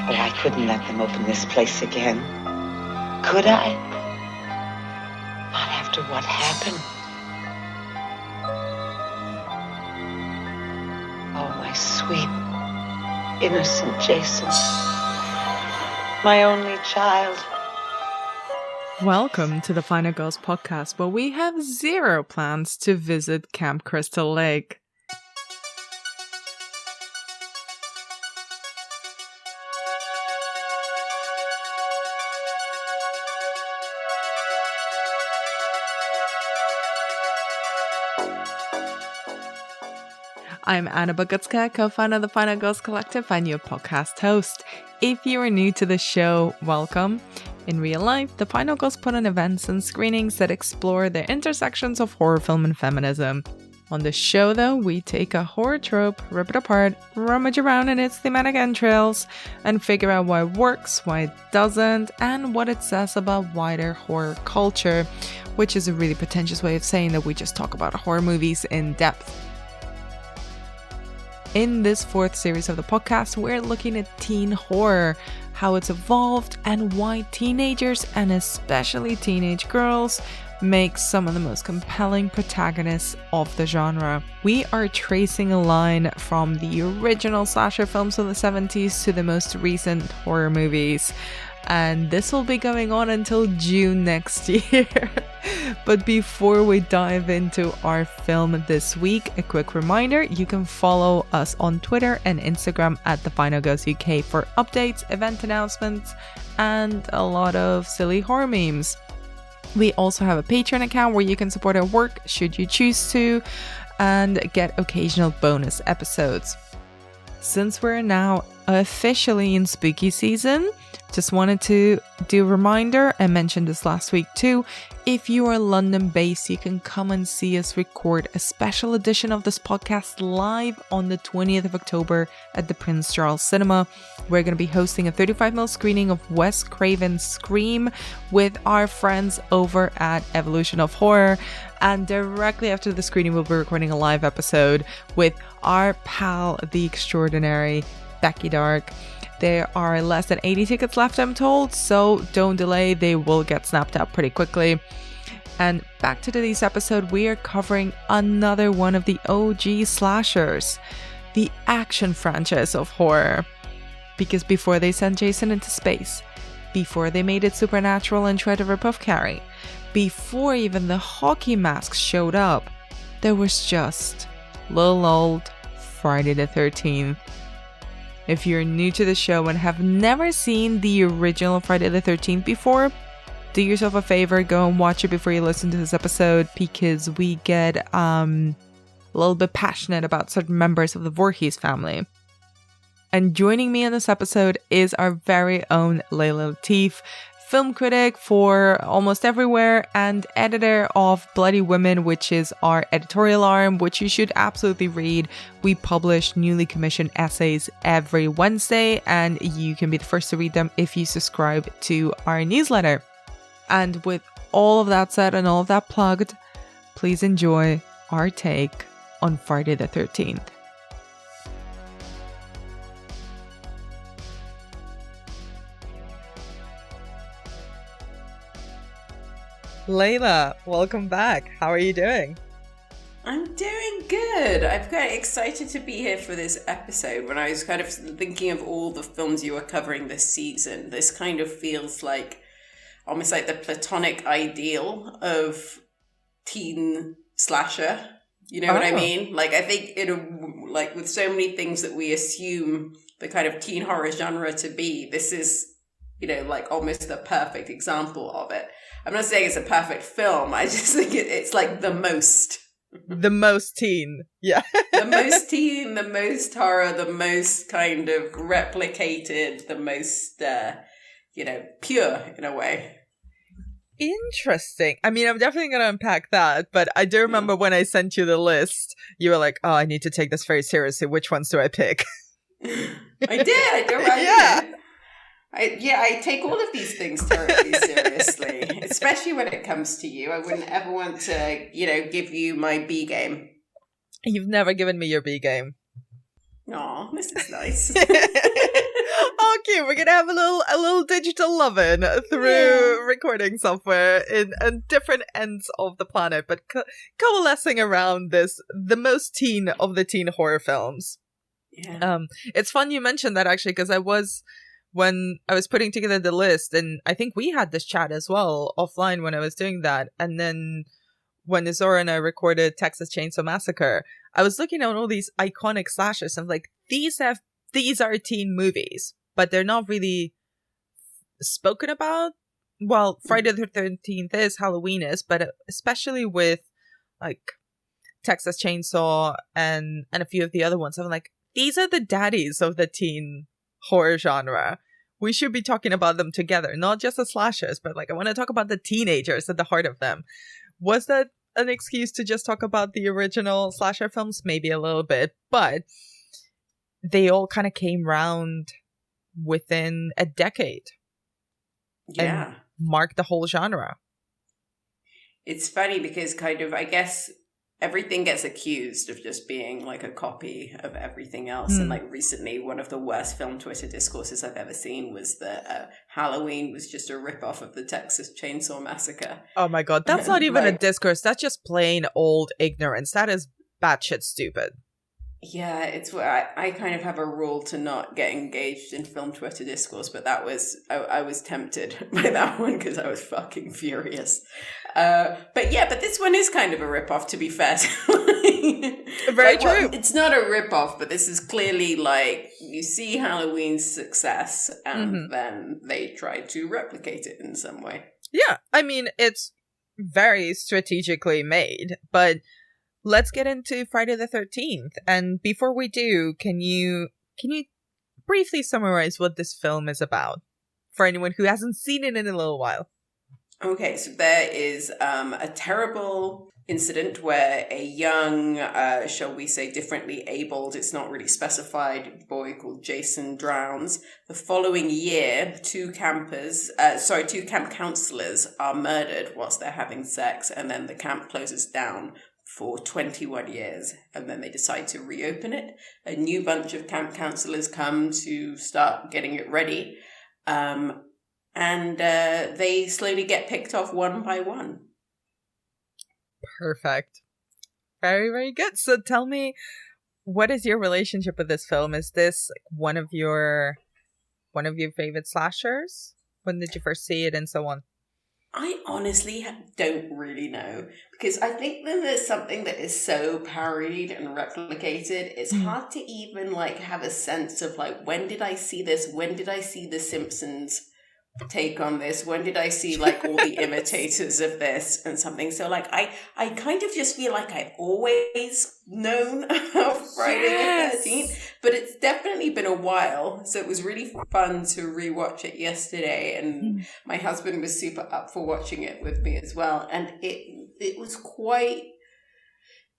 But I couldn't let them open this place again. Could I? Not after what happened. Oh, my sweet, innocent Jason. My only child. Welcome to the Final Girls podcast, where we have zero plans to visit Camp Crystal Lake. I'm Anna Bogutska, co-founder of the Final Girls Collective and your podcast host. If you are new to the show, welcome. In real life, the Final Girls put on events and screenings that explore the intersections of horror film and feminism. On the show, though, we take a horror trope, rip it apart, rummage around in its thematic entrails, and figure out why it works, why it doesn't, and what it says about wider horror culture, which is a really pretentious way of saying that we just talk about horror movies in depth. In this fourth series of the podcast, we're looking at teen horror, how it's evolved, and why teenagers, and especially teenage girls, make some of the most compelling protagonists of the genre. We are tracing a line from the original slasher films of the 70s to the most recent horror movies. And this will be going on until June next year. But before we dive into our film this week, a quick reminder, you can follow us on Twitter and Instagram at The Final Girls UK for updates, event announcements, and a lot of silly horror memes. We also have a Patreon account where you can support our work should you choose to, and get occasional bonus episodes. Since we're now officially in spooky season, just wanted to do a reminder, I mentioned this last week too, if you are London based, you can come and see us record a special edition of this podcast live on the 20th of October at the Prince Charles Cinema. We're going to be hosting a 35mm screening of Wes Craven's Scream with our friends over at Evolution of Horror. And directly after the screening, we'll be recording a live episode with our pal, the extraordinary Becky Dark. There are less than 80 tickets left, I'm told, so don't delay. They will get snapped up pretty quickly. And back to today's episode, we are covering another one of the OG slashers, the action franchise of horror. Because before they sent Jason into space, before they made it supernatural and tried to rip off Carrie, before even the hockey masks showed up, there was just little old Friday the 13th. If you're new to the show and have never seen the original Friday the 13th before, do yourself a favor, go and watch it before you listen to this episode, because we get a little bit passionate about certain members of the Voorhees family. And joining me in this episode is our very own Layla Latif, film critic for Almost Everywhere and editor of Bloody Women, which is our editorial arm, which you should absolutely read. We publish newly commissioned essays every Wednesday, and you can be the first to read them if you subscribe to our newsletter. And with all of that said and all of that plugged, please enjoy our take on Friday the 13th. Layla, welcome back. How are you doing? I'm doing good. I'm quite excited to be here for this episode. When I was kind of thinking of all the films you were covering this season, this kind of feels like almost like the platonic ideal of teen slasher. You know what I mean? Like, I think like with so many things that we assume the kind of teen horror genre to be, this is, like almost the perfect example of it. I'm not saying it's a perfect film. I just think it's like the most. The most teen. Yeah. The most teen, the most horror, the most kind of replicated, the most, pure in a way. Interesting. I mean, I'm definitely going to unpack that, but I do remember when I sent you the list, you were like, oh, I need to take this very seriously. Which ones do I pick? I did. Yeah. I take all of these things terribly seriously, especially when it comes to you. I wouldn't ever want to, give you my B game. You've never given me your B game. Aw, this is nice. Okay, we're gonna have a little digital lovin' through recording software in different ends of the planet, but coalescing around the most teen of the teen horror films. Yeah. It's fun you mentioned that, actually, because when I was putting together the list, and I think we had this chat as well offline when I was doing that, and then when Azora and I recorded Texas Chainsaw Massacre, I was looking at all these iconic slashers. I'm like, these are teen movies, but they're not really spoken about. Well, Friday the 13th is, Halloween is, but especially with like Texas Chainsaw and a few of the other ones, I'm like, these are the daddies of the teen horror genre. We should be talking about them together, not just the slashers, but like I want to talk about the teenagers at the heart of them. Was that an excuse to just talk about the original slasher films? Maybe a little bit, but they all kind of came round within a decade. Yeah. And marked the whole genre. It's funny because kind of, I guess, everything gets accused of just being like a copy of everything else. And like recently, one of the worst film Twitter discourses I've ever seen was that Halloween was just a ripoff of the Texas Chainsaw Massacre. Oh my god, that's not even like, a discourse. That's just plain old ignorance. That is batshit stupid. Yeah, it's where I kind of have a rule to not get engaged in film Twitter discourse, but I was tempted by that one because I was fucking furious. But this one is kind of a ripoff, to be fair. Very true. Well, it's not a ripoff, but this is clearly like you see Halloween's success, and then they try to replicate it in some way. Yeah, I mean, it's very strategically made, but let's get into Friday the 13th. And before we do, can you briefly summarize what this film is about for anyone who hasn't seen it in a little while? Okay, so there is a terrible incident where a young, shall we say, differently abled, it's not really specified, boy called Jason drowns. The following year, two camp counselors are murdered whilst they're having sex, and then the camp closes down for 21 years, and then they decide to reopen it. A new bunch of camp counselors come to start getting it ready, and they slowly get picked off one by one. Perfect. Very, very good. So tell me, what is your relationship with this film? Is this one of your favorite slashers? When did you first see it, and so on? I honestly don't really know, because I think that there's something that is so parodied and replicated. It's hard to even like have a sense of like, when did I see this? When did I see The Simpsons take on this? When did I see like all the imitators of this and something? So like I kind of just feel like I've always known about Friday the 13th, but it's definitely been a while. So it was really fun to rewatch it yesterday, and my husband was super up for watching it with me as well. And it was quite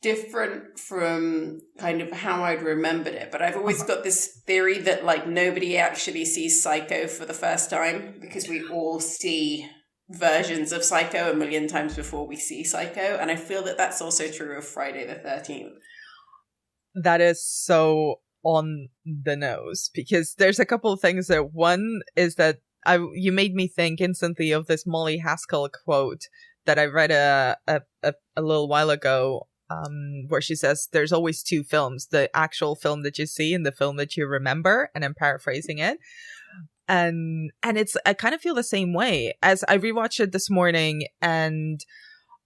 different from kind of how I'd remembered it, but I've always got this theory that like nobody actually sees Psycho for the first time, because we all see versions of Psycho a million times before we see Psycho, and I feel that that's also true of Friday the 13th. That is so on the nose, because there's a couple of things there. One is that you made me think instantly of this Molly Haskell quote that I read a little while ago, where she says there's always two films, the actual film that you see and the film that you remember, and I'm paraphrasing it. And I kind of feel the same way as I rewatched it this morning, and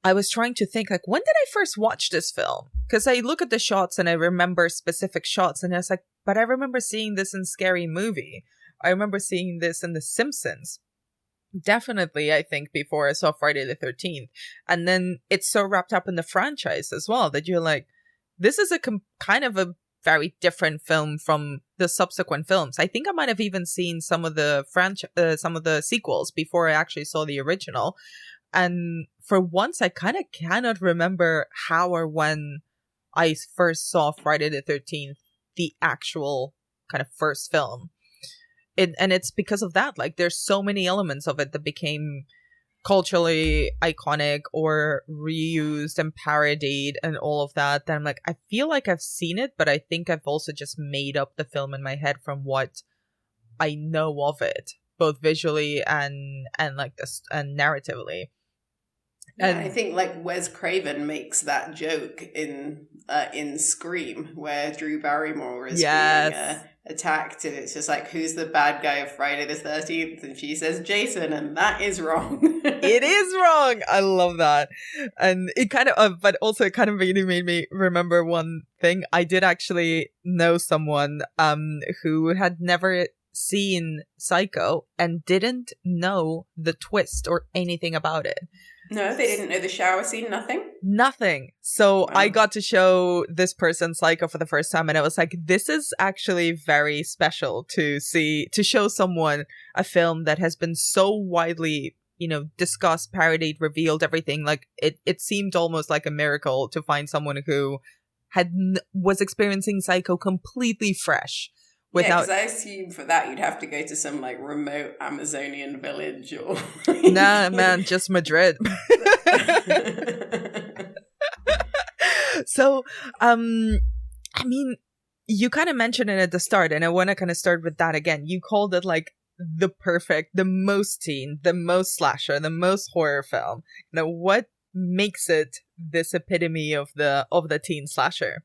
I was trying to think like, when did I first watch this film? Because I look at the shots and I remember specific shots, and I was like, but I remember seeing this in Scary Movie. I remember seeing this in The Simpsons. Definitely, I think, before I saw Friday the 13th. And then it's so wrapped up in the franchise as well that you're like, this is a kind of a very different film from the subsequent films. I think I might have even seen some of the sequels before I actually saw the original. And for once, I kind of cannot remember how or when I first saw Friday the 13th, the actual kind of first film. And it's because of that. Like, there's so many elements of it that became culturally iconic or reused and parodied and all of that, then I'm like, I feel like I've seen it, but I think I've also just made up the film in my head from what I know of it, both visually and like this and narratively. Yeah, and I think like Wes Craven makes that joke in Scream, where Drew Barrymore is being attacked, and it's just like, who's the bad guy of Friday the 13th? And she says Jason, and that is wrong. It is wrong. I love that. And it kind of, but also it kind of really made me remember one thing. I did actually know someone who had never seen Psycho and didn't know the twist or anything about it. No, they didn't know the shower scene, Nothing. So I got to show this person Psycho for the first time, and I was like, this is actually very special to show someone a film that has been so widely, discussed, parodied, revealed, everything. Like it seemed almost like a miracle to find someone who was experiencing Psycho completely fresh. Because I assume for that you'd have to go to some like remote Amazonian village or nah, man, just Madrid. So, I mean, you kind of mentioned it at the start, and I want to kind of start with that again. You called it like the most teen, the most slasher, the most horror film. Now, what makes it this epitome of the teen slasher?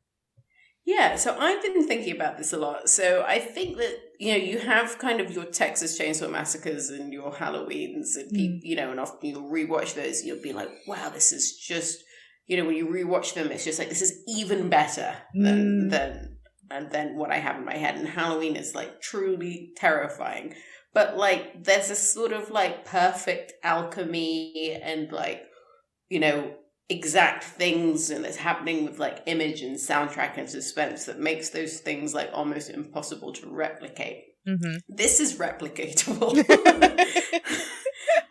Yeah, so I've been thinking about this a lot. So I think that, you have kind of your Texas Chainsaw Massacres and your Halloweens and, and often you'll rewatch those, you'll be like, wow, this is just, when you rewatch them, it's just like, this is even better than what I have in my head. And Halloween is like truly terrifying. But like, there's a sort of like perfect alchemy and like, exact things and that's happening with like image and soundtrack and suspense that makes those things like almost impossible to replicate. Mm-hmm. This is replicatable.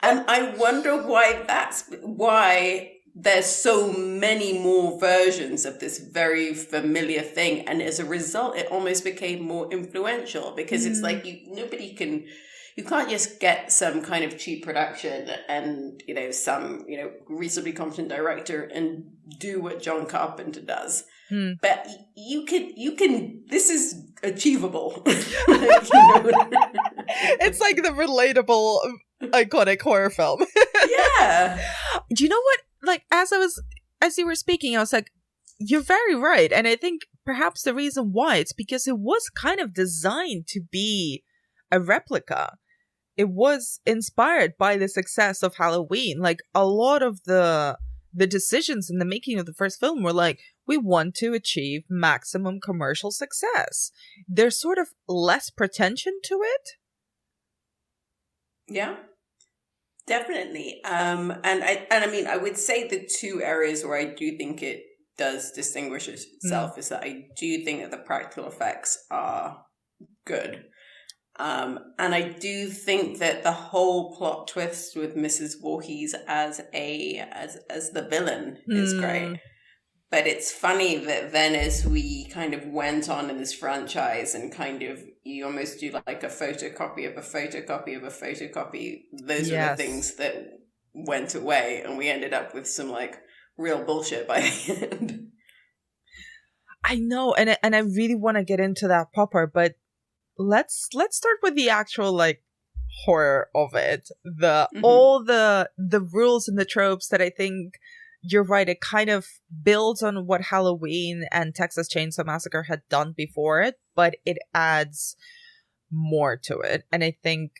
And I wonder why there's so many more versions of this very familiar thing, and as a result it almost became more influential because it's like you can't just get some kind of cheap production and, some, reasonably competent director and do what John Carpenter does. But you can, this is achievable. It's like the relatable, iconic horror film. Yeah. Do you know what? Like, as you were speaking, I was like, you're very right. And I think perhaps the reason why it's because it was kind of designed to be a replica. It was inspired by the success of Halloween. Like, a lot of the decisions in the making of the first film were like, we want to achieve maximum commercial success. There's sort of less pretension to it. Yeah, definitely. And I mean, I would say the two areas where I do think it does distinguish itself is that I do think that the practical effects are good. And I do think that the whole plot twist with Mrs. Voorhees as the villain is great. But it's funny that then as we kind of went on in this franchise and kind of you almost do like a photocopy of a photocopy of a photocopy, those are the things that went away and we ended up with some like real bullshit by the end. I know, and I really want to get into that proper, but let's start with the actual like horror of it. All the rules and the tropes that I think you're right, it kind of builds on what Halloween and Texas Chainsaw Massacre had done before it, but it adds more to it. And I think,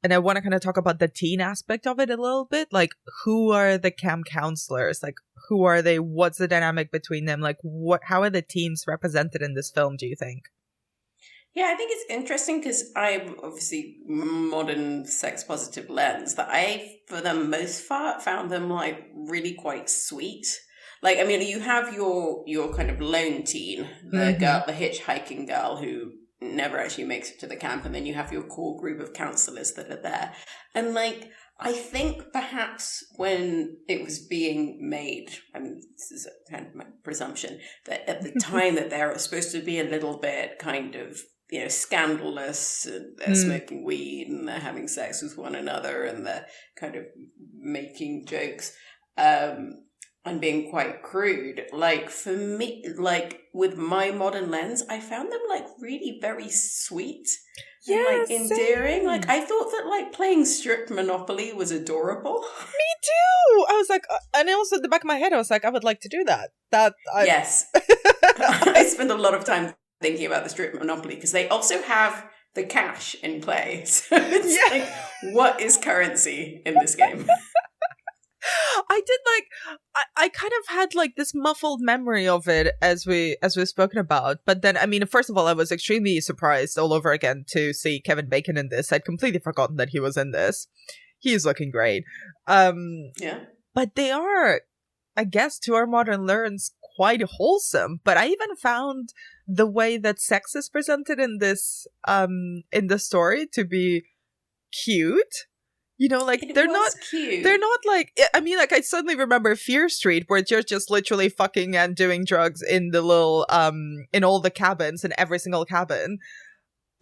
and I want to kind of talk about the teen aspect of it a little bit. Like, who are the camp counselors? Like, who are they? What's the dynamic between them? Like, how are the teens represented in this film, do you think? Yeah, I think it's interesting because I'm obviously modern sex positive lens that I, for the most part, found them like really quite sweet. Like, I mean, you have your kind of lone teen, the girl, the hitchhiking girl who never actually makes it to the camp, and then you have your core group of counselors that are there. And like, I think perhaps when it was being made, I mean, this is kind of my presumption, that at the time that they were supposed to be a little bit kind of, scandalous, and they're smoking weed and they're having sex with one another and they're kind of making jokes and being quite crude. Like, for me, like, with my modern lens, I found them, like, really very sweet and, like, endearing. Same. Like, I thought that, like, playing strip Monopoly was adorable. Me too. I was like, and also at the back of my head, I was like, I would like to do that. Yes. I spend a lot of time thinking about the strip Monopoly because they also have the cash in play. So it's like, what is currency in this game? I kind of had like this muffled memory of it as we've spoken about. But then, I mean, first of all, I was extremely surprised all over again to see Kevin Bacon in this. I'd completely forgotten that he was in this. He's looking great. Yeah. But they are, I guess, to our modern learns, quite wholesome. But I even found the way that sex is presented in this in the story to be cute. You know, like they're not like, I mean, like I suddenly remember Fear Street where you're just literally fucking and doing drugs in the little in all the cabins, in every single cabin.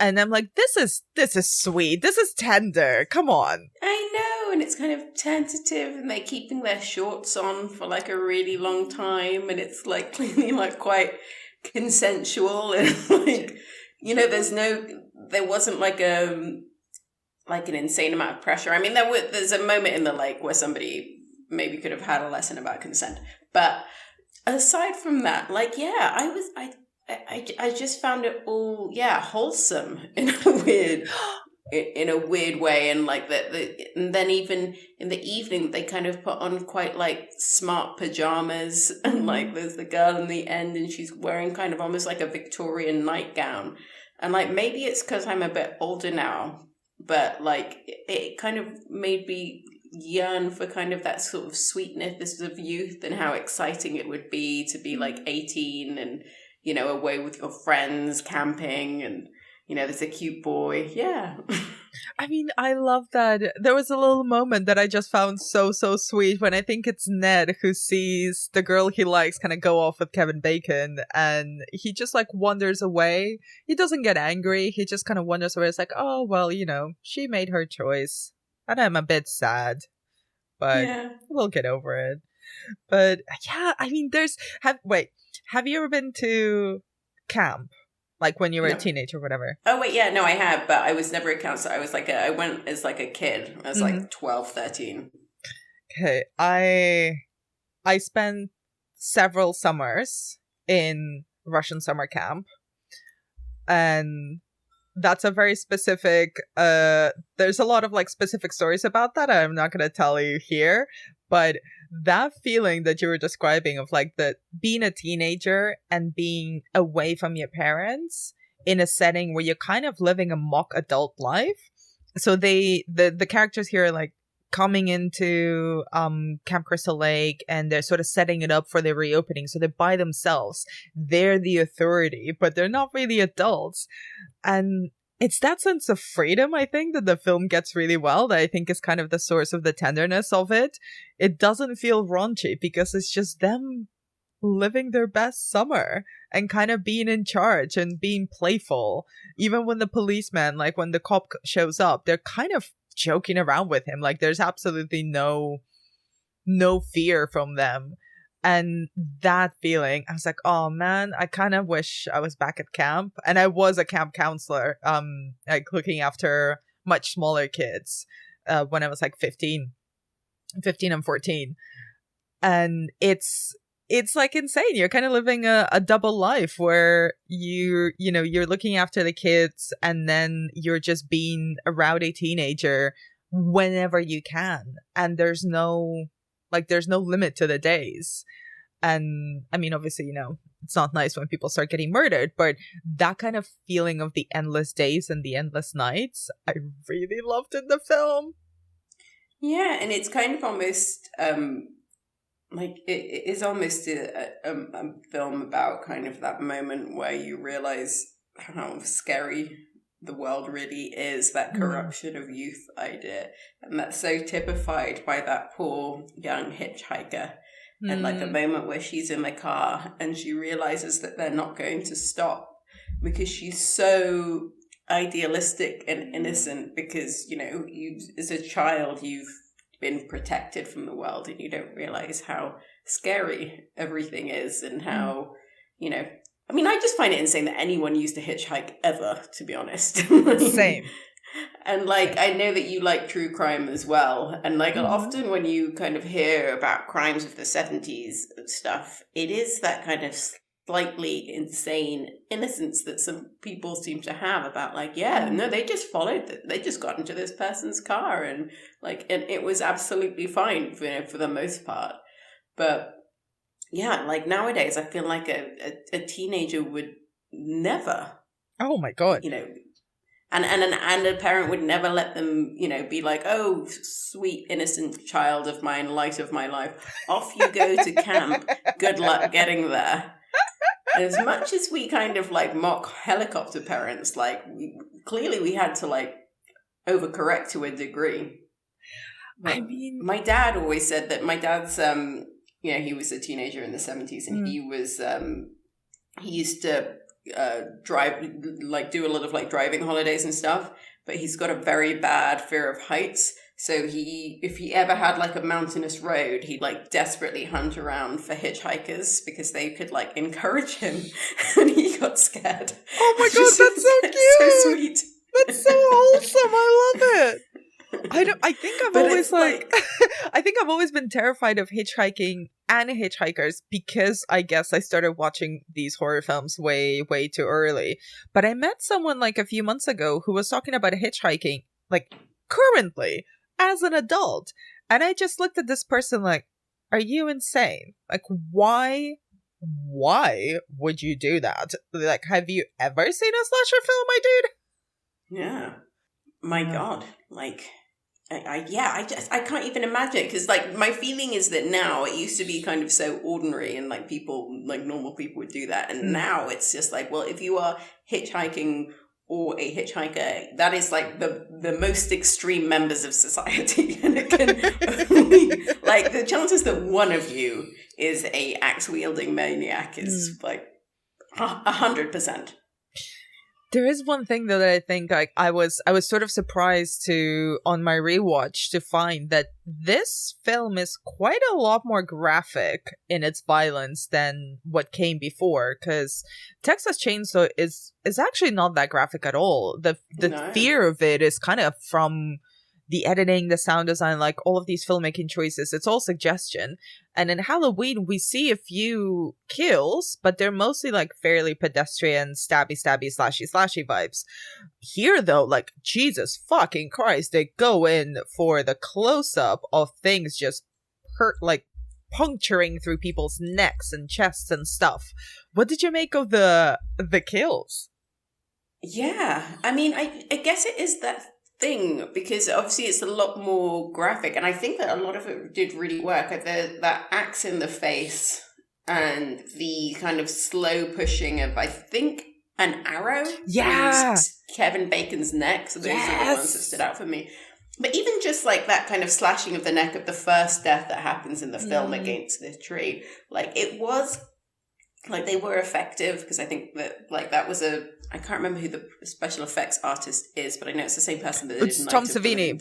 And I'm like, this is sweet. This is tender. Come on. I know, and it's kind of tentative, and they're keeping their shorts on for like a really long time, and it's like clearly like quite consensual, and like, there wasn't like an insane amount of pressure. I mean, there's a moment in the lake where somebody maybe could have had a lesson about consent, but aside from that, like, yeah, I just found it all, wholesome in a weird way, and like and then even in the evening they kind of put on quite like smart pajamas, and like there's the girl in the end, and she's wearing kind of almost like a Victorian nightgown, and like maybe it's because I'm a bit older now, but like it kind of made me yearn for kind of that sort of sweetness of youth and how exciting it would be to be like 18 and away with your friends camping, and there's a cute boy. Yeah. I mean, I love that. There was a little moment that I just found so sweet when I think it's Ned who sees the girl he likes kind of go off with Kevin Bacon, and he just like wanders away. He doesn't get angry. He just kind of wanders away. It's like, oh, well, she made her choice. And I'm a bit sad, but we'll get over it. But yeah, I mean, have you ever been to camp? Like when you were a teenager or whatever? Oh, wait, yeah, no, I have, but I was never a counselor. I was I went as like a kid. I was like 12, 13. Okay, I spent several summers in Russian summer camp. And that's a very specific, there's a lot of like specific stories about that. I'm not going to tell you here, but that feeling that you were describing of like being a teenager and being away from your parents in a setting where you're kind of living a mock adult life. So the characters here are like coming into Camp Crystal Lake, and they're sort of setting it up for the reopening. So they're by themselves. They're the authority, but they're not really adults. And it's that sense of freedom, I think, that the film gets really well, that I think is kind of the source of the tenderness of it. It doesn't feel raunchy because it's just them living their best summer and kind of being in charge and being playful. Even when the policeman, like when the cop shows up, they're kind of joking around with him. Like there's absolutely no fear from them. And that feeling, I was like, oh man, I kind of wish I was back at camp. And I was a camp counselor, like looking after much smaller kids when I was like 15 and 14. And it's like insane. You're kind of living a double life where you're looking after the kids, and then you're just being a rowdy teenager whenever you can. And there's no limit to the days. And I mean, obviously, it's not nice when people start getting murdered, but that kind of feeling of the endless days and the endless nights, I really loved in the film. Yeah, and it's kind of almost like it is almost a film about kind of that moment where you realize how scary the world really is, that corruption of youth idea. And that's so typified by that poor young hitchhiker. And like the moment where she's in the car and she realizes that they're not going to stop because she's so idealistic and innocent, because, you know, you as a child, you've been protected from the world and you don't realize how scary everything is and how, you know, I mean, I just find it insane that anyone used to hitchhike ever, to be honest. Same. And like, I know that you like true crime as well. And like, often when you kind of hear about crimes of the 70s stuff, it is that kind of slightly insane innocence that some people seem to have about like, yeah, no, they just they just got into this person's car and like, and it was absolutely fine for, you know, for the most part. But yeah, like nowadays, I feel like a teenager would never. Oh my God. You know, and a parent would never let them, you know, be like, oh, sweet, innocent child of mine, light of my life. Off you go to camp. Good luck getting there. As much as we kind of like mock helicopter parents, like clearly we had to like overcorrect to a degree. But I mean, my dad always said that my dad's, you know, he was a teenager in the 70s and he was, he used to drive, like do a lot of like driving holidays and stuff, but he's got a very bad fear of heights. So if he ever had like a mountainous road, he'd like desperately hunt around for hitchhikers because they could like encourage him and he got scared. Oh my God, that's so cute. So sweet. That's so wholesome. I love it. I think I've always I think I've always been terrified of hitchhiking and hitchhikers because I guess I started watching these horror films way, way too early. But I met someone like a few months ago who was talking about hitchhiking, like currently as an adult. And I just looked at this person like, are you insane? Like, why would you do that? Like, have you ever seen a slasher film, my dude? Yeah. My God. Like, I can't even imagine, because like my feeling is that now it used to be kind of so ordinary and like people, like normal people would do that. And now it's just like, well, if you are hitchhiking or a hitchhiker, that is like the most extreme members of society. And it can only, like the chances that one of you is a axe wielding maniac is like 100%. There is one thing though that I think like I was sort of surprised to on my rewatch to find that this film is quite a lot more graphic in its violence than what came before, because Texas Chainsaw is actually not that graphic at all. The fear of it is kind of from the editing, the sound design, like all of these filmmaking choices. It's all suggestion. And in Halloween, we see a few kills, but they're mostly like fairly pedestrian, stabby, slashy vibes. Here, though, like, Jesus fucking Christ, they go in for the close-up of things just like puncturing through people's necks and chests and stuff. What did you make of the kills? Yeah, I mean, I guess it is that thing, because obviously it's a lot more graphic, and I think that a lot of it did really work. Like that axe in the face and the kind of slow pushing of, I think, an arrow. Yeah, Kevin Bacon's neck. So those are the ones that stood out for me. But even just like that kind of slashing of the neck of the first death that happens in the film against the tree, like it was like they were effective, because I think that like that was I can't remember who the special effects artist is, but I know it's the same person that it's Tom Savini.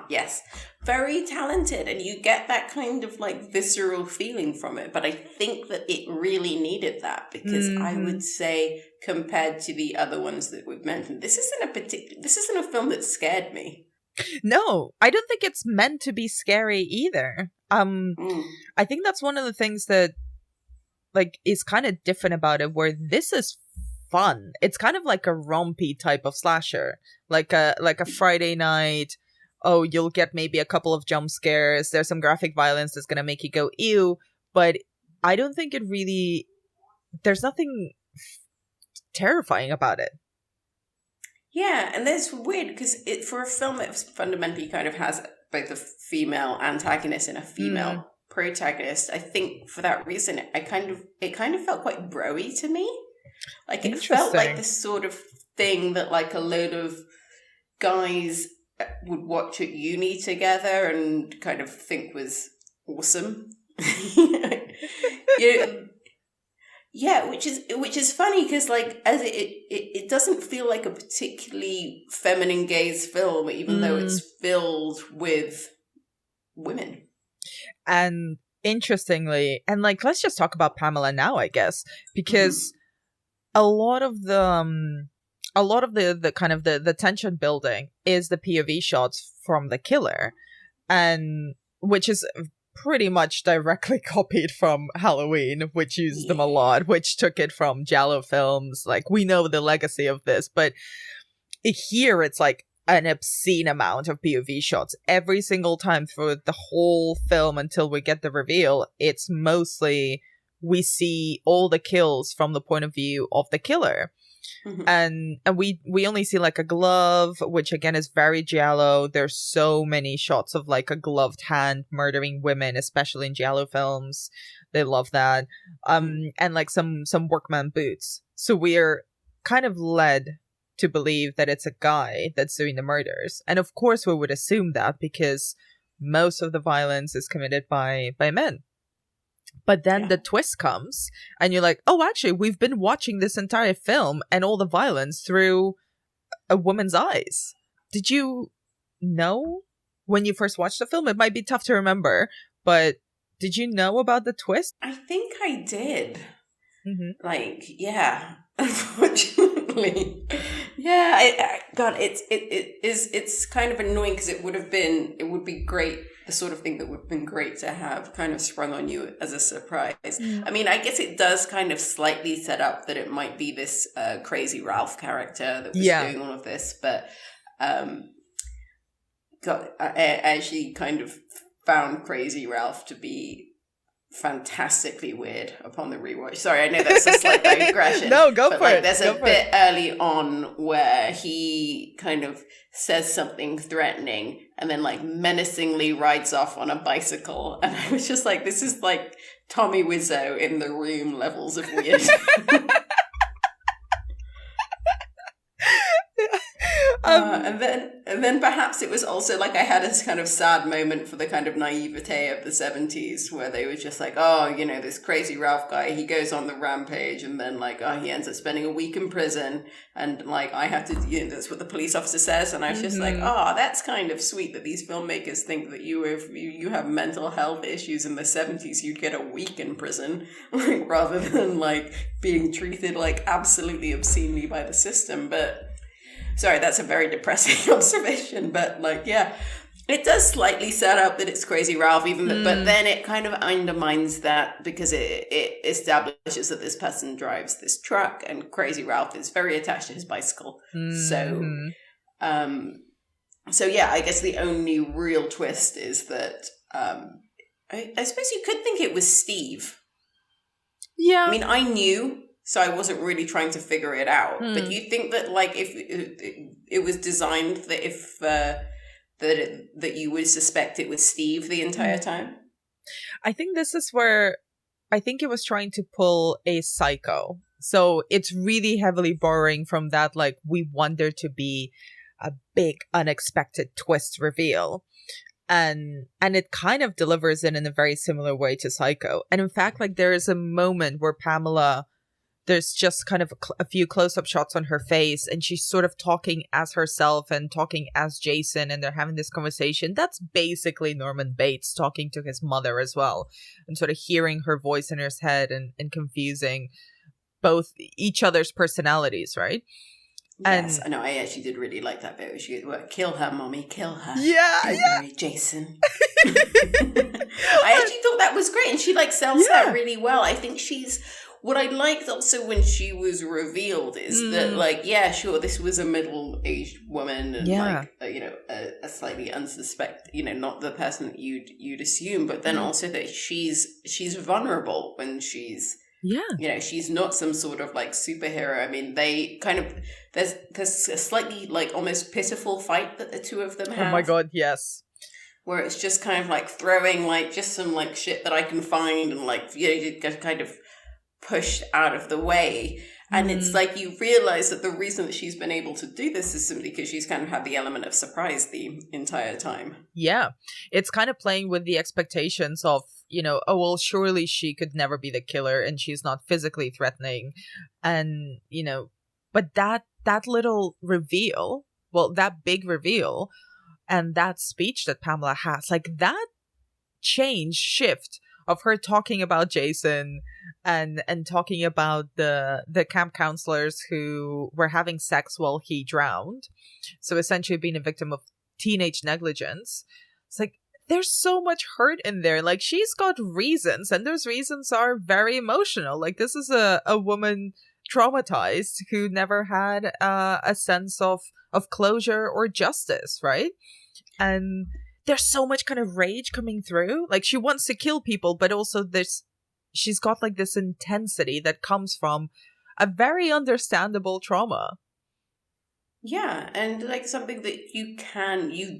Yes. Very talented, and you get that kind of like visceral feeling from it. But I think that it really needed that, because I would say compared to the other ones that we've mentioned, this isn't a film that scared me. No, I don't think it's meant to be scary either. I think that's one of the things that like is kind of different about it, where this is fun. It's kind of like a rompy type of slasher, like a Friday night. Oh, you'll get maybe a couple of jump scares. There's some graphic violence that's gonna make you go ew, but I don't think it really. There's nothing terrifying about it. Yeah, and that's weird, because it for a film that fundamentally kind of has both a female antagonist and a female protagonist, I think for that reason it kind of felt quite bro-y to me. Like it felt like this sort of thing that like a load of guys would watch at uni together and kind of think was awesome. Yeah, which is funny because like as it doesn't feel like a particularly feminine gaze film, even though it's filled with women. And interestingly, and like let's just talk about Pamela now, I guess, because a lot of the kind of the tension building is the POV shots from the killer, and which is pretty much directly copied from Halloween, which used them a lot, which took it from Giallo films. Like, we know the legacy of this, but here it's like an obscene amount of POV shots every single time through the whole film until we get the reveal. It's mostly we see all the kills from the point of view of the killer. And we only see like a glove, which again is very Giallo. There's so many shots of like a gloved hand murdering women, especially in Giallo films. They love that. And like some workman boots. So we're kind of led to believe that it's a guy that's doing the murders. And of course we would assume that because most of the violence is committed by men. But then the twist comes and you're like, oh, actually, we've been watching this entire film and all the violence through a woman's eyes. Did you know when you first watched the film? It might be tough to remember, but did you know about the twist? I think I did. Like, yeah, unfortunately. Yeah, God, it's kind of annoying because it would be great. The sort of thing that would have been great to have kind of sprung on you as a surprise. I mean, I guess it does kind of slightly set up that it might be this crazy Ralph character that was doing all of this, but I actually kind of found Crazy Ralph to be fantastically weird upon the rewatch. Sorry, I know that's a slight digression. No, go for it. There's a bit early on where he kind of says something threatening and then like menacingly rides off on a bicycle, and I was just like, this is like Tommy Wiseau in The Room levels of weird. And then perhaps it was also like I had this kind of sad moment for the kind of naivete of the 70s where they were just like, oh, you know, this crazy Ralph guy, he goes on the rampage and then like, oh, he ends up spending a week in prison and like I have to, you know, that's what the police officer says. And I was just like, oh, that's kind of sweet that these filmmakers think that if you have mental health issues in the 70s, you'd get a week in prison, like, rather than like being treated like absolutely obscenely by the system. But sorry, that's a very depressing observation, but like, yeah, it does slightly set up that it's Crazy Ralph, but then it kind of undermines that because it establishes that this person drives this truck and Crazy Ralph is very attached to his bicycle. So yeah, I guess the only real twist is that I suppose you could think it was Steve. Yeah. I mean, I knew. So I wasn't really trying to figure it out. But you think that, like, if it was designed that that you would suspect it was Steve the entire time? I think this is where I think it was trying to pull a Psycho. So it's really heavily borrowing from that, like, we want there to be a big unexpected twist reveal. And it kind of delivers it in a very similar way to Psycho. And in fact, like, there is a moment where Pamela, there's just kind of a few close-up shots on her face and she's sort of talking as herself and talking as Jason, and they're having this conversation. That's basically Norman Bates talking to his mother as well, and sort of hearing her voice in his head and confusing both each other's personalities, right? Yes, I know. I actually did really like that bit. She goes, kill her, mommy, kill her. Yeah. Marry Jason. I actually thought that was great, and she like sells that really well. I think what I liked also when she was revealed is that, like, yeah, sure, this was a middle-aged woman and, like, you know, a slightly unsuspect, you know, not the person that you'd assume, but then also that she's vulnerable when she's, you know, she's not some sort of, like, superhero. I mean, they kind of, there's a slightly, like, almost pitiful fight that the two of them have. Oh my God, yes. Where it's just kind of, like, throwing, like, just some, like, shit that I can find and, like, you know, you get kind of pushed out of the way, and it's like you realize that the reason that she's been able to do this is simply because she's kind of had the element of surprise the entire time. Yeah, it's kind of playing with the expectations of, oh, well, surely she could never be the killer and she's not physically threatening. And, but that little reveal, well, that big reveal and that speech that Pamela has, like that shift of her talking about Jason and talking about the camp counselors who were having sex while he drowned. So essentially being a victim of teenage negligence. It's like, there's so much hurt in there. Like, she's got reasons, and those reasons are very emotional. Like, this is a woman traumatized who never had a sense of closure or justice, right? And there's so much kind of rage coming through. Like, she wants to kill people, but also she's got like this intensity that comes from a very understandable trauma. Yeah, and like something that you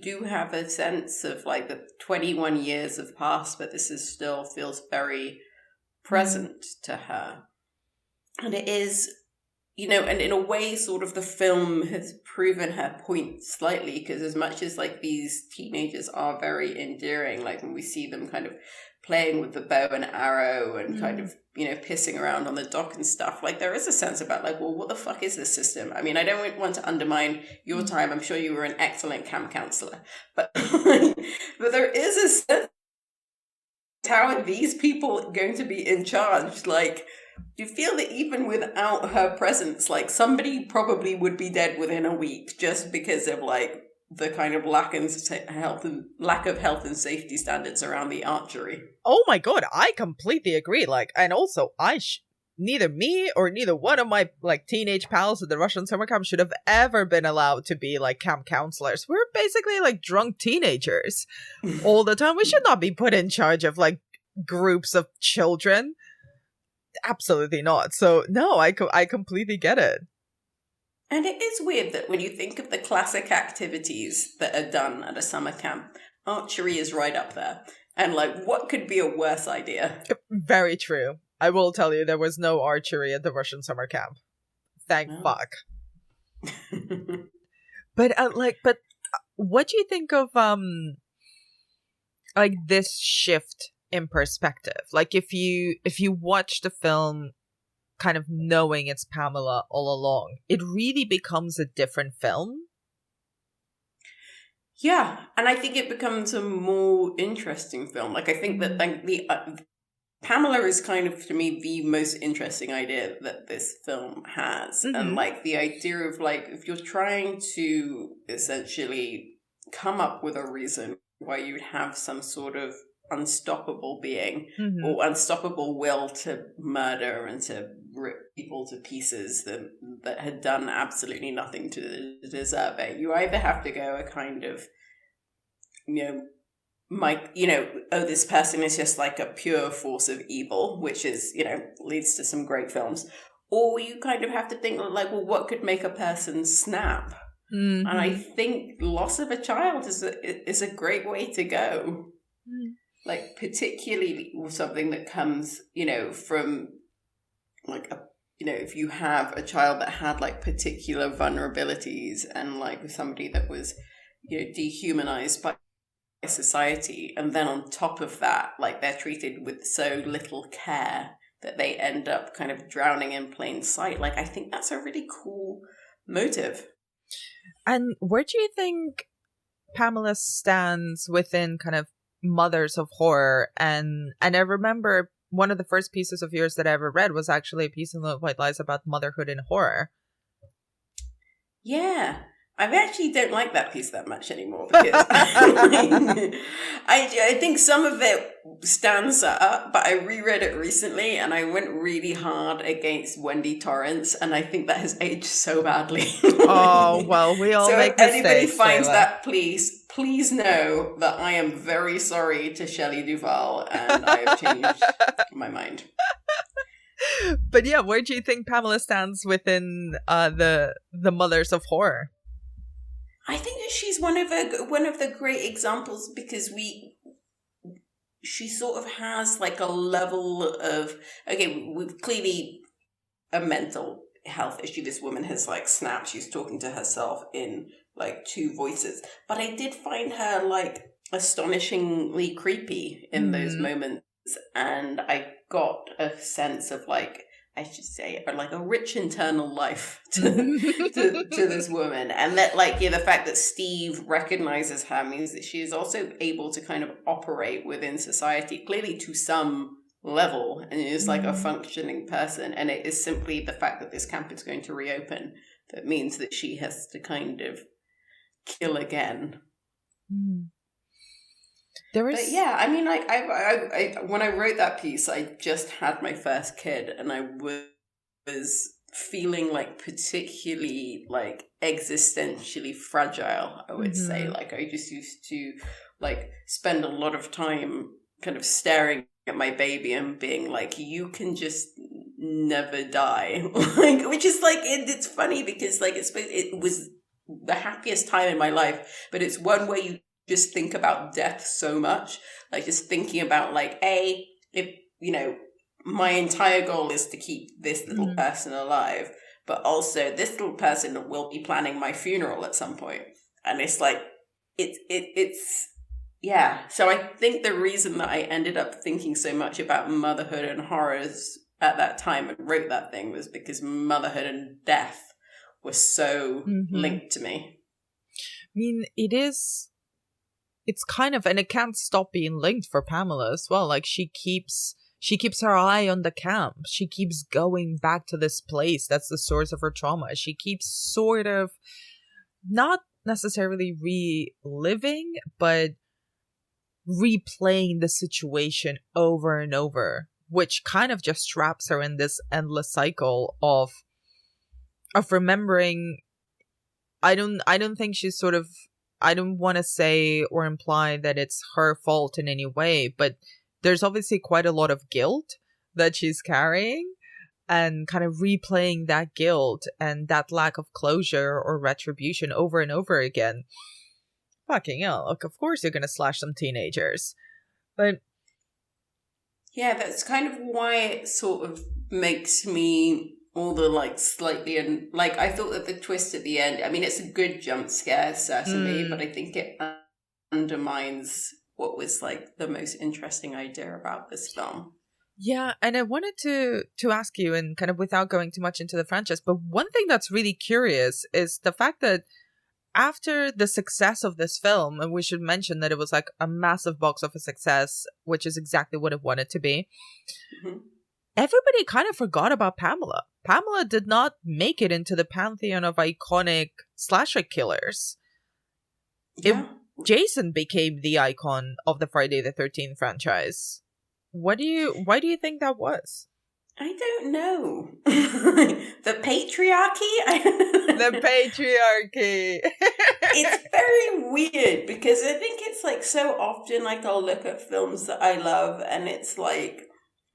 do have a sense of like the 21 years have passed, but this still feels very present to her. And it is, and in a way, sort of the film has proven her point slightly, because as much as like these teenagers are very endearing, like when we see them kind of playing with the bow and arrow and kind of, pissing around on the dock and stuff, like there is a sense about like, well, what the fuck is this system? I mean, I don't want to undermine your time. I'm sure you were an excellent camp counselor, but there is a sense, how are these people going to be in charge? Like, you feel that even without her presence, like somebody probably would be dead within a week just because of like the kind of lack of health and safety standards around the archery. Oh my god, I completely agree. Like, and also, neither me or neither one of my like teenage pals at the Russian summer camp should have ever been allowed to be like camp counselors. We're basically like drunk teenagers all the time. We should not be put in charge of like groups of children. Absolutely not. So no, I completely get it. And it is weird that when you think of the classic activities that are done at a summer camp, archery is right up there. And like, what could be a worse idea? Very true. I will tell you, there was no archery at the Russian summer camp. Thank fuck. But what do you think of like this shift in perspective? Like, if you watch the film kind of knowing it's Pamela all along, it really becomes a different film. Yeah, and I think it becomes a more interesting film. Like, I think that like the Pamela is kind of, to me, the most interesting idea that this film has. Mm-hmm. And like the idea of like, if you're trying to essentially come up with a reason why you'd have some sort of unstoppable being or unstoppable will to murder and to rip people to pieces that had done absolutely nothing to deserve it. You either have to go a kind of, this person is just like a pure force of evil, which is, leads to some great films. Or you kind of have to think like, well, what could make a person snap? Mm-hmm. And I think loss of a child is a great way to go. Like, particularly with something that comes, from like if you have a child that had like particular vulnerabilities and like with somebody that was, dehumanized by society, and then on top of that, like they're treated with so little care that they end up kind of drowning in plain sight. Like, I think that's a really cool motive. And where do you think Pamela stands within kind of mothers of horror? And I remember one of the first pieces of yours that I ever read was actually a piece in Little White Lies about motherhood in horror. Yeah, I actually don't like that piece that much anymore, because I think some of it stands up, but I reread it recently and I went really hard against Wendy Torrance, and I think that has aged so badly. Oh, well, we all make mistakes. So if anybody finds that, please know that I am very sorry to Shelley Duvall, and I have changed my mind. But yeah, where do you think Pamela stands within the mothers of horror? I think that she's one of the great examples, because she sort of has like a level of, okay, we've clearly a mental health issue. This woman has like snapped. She's talking to herself in like two voices, but I did find her like astonishingly creepy in those moments and I got a sense of like, I should say, like a rich internal life to this woman. And that, like, yeah, the fact that Steve recognizes her means that she is also able to kind of operate within society, clearly to some level, and is like a functioning person. And it is simply the fact that this camp is going to reopen that means that she has to kind of kill again. But yeah, I mean, like, I when I wrote that piece, I just had my first kid, and I was feeling like particularly like existentially fragile, I would say. Like, I just used to like spend a lot of time kind of staring at my baby and being like, you can just never die. Like, which is like, it's funny because like it was the happiest time in my life, but it's one where you just think about death so much, like just thinking about like, if you know, my entire goal is to keep this little person alive, but also this little person will be planning my funeral at some point. And it's like, it's yeah. So I think the reason that I ended up thinking so much about motherhood and horrors at that time and wrote that thing was because motherhood and death were so linked to me. I mean, it's kind of, and it can't stop being linked for Pamela as well. Like, she keeps her eye on the camp. She keeps going back to this place that's the source of her trauma. She keeps sort of not necessarily reliving, but replaying the situation over and over, which kind of just traps her in this endless cycle of remembering. I don't think she's sort of, I don't want to say or imply that it's her fault in any way, but there's obviously quite a lot of guilt that she's carrying, and kind of replaying that guilt and that lack of closure or retribution over and over again. Fucking hell, look, of course you're going to slash some teenagers. But yeah, that's kind of why it sort of makes me all the like slightly, and like I thought that the twist at the end, I mean, it's a good jump scare certainly, but I think it undermines what was like the most interesting idea about this film. Yeah, and I wanted to ask you, and kind of without going too much into the franchise, but one thing that's really curious is the fact that after the success of this film, and we should mention that it was like a massive box office success, which is exactly what it wanted to be, everybody kind of forgot about Pamela. Pamela did not make it into the pantheon of iconic slasher killers. Yeah. Jason became the icon of the Friday the 13th franchise. Why do you think that was? I don't know. The patriarchy? The patriarchy. It's very weird because I think it's like so often like I'll look at films that I love and it's like,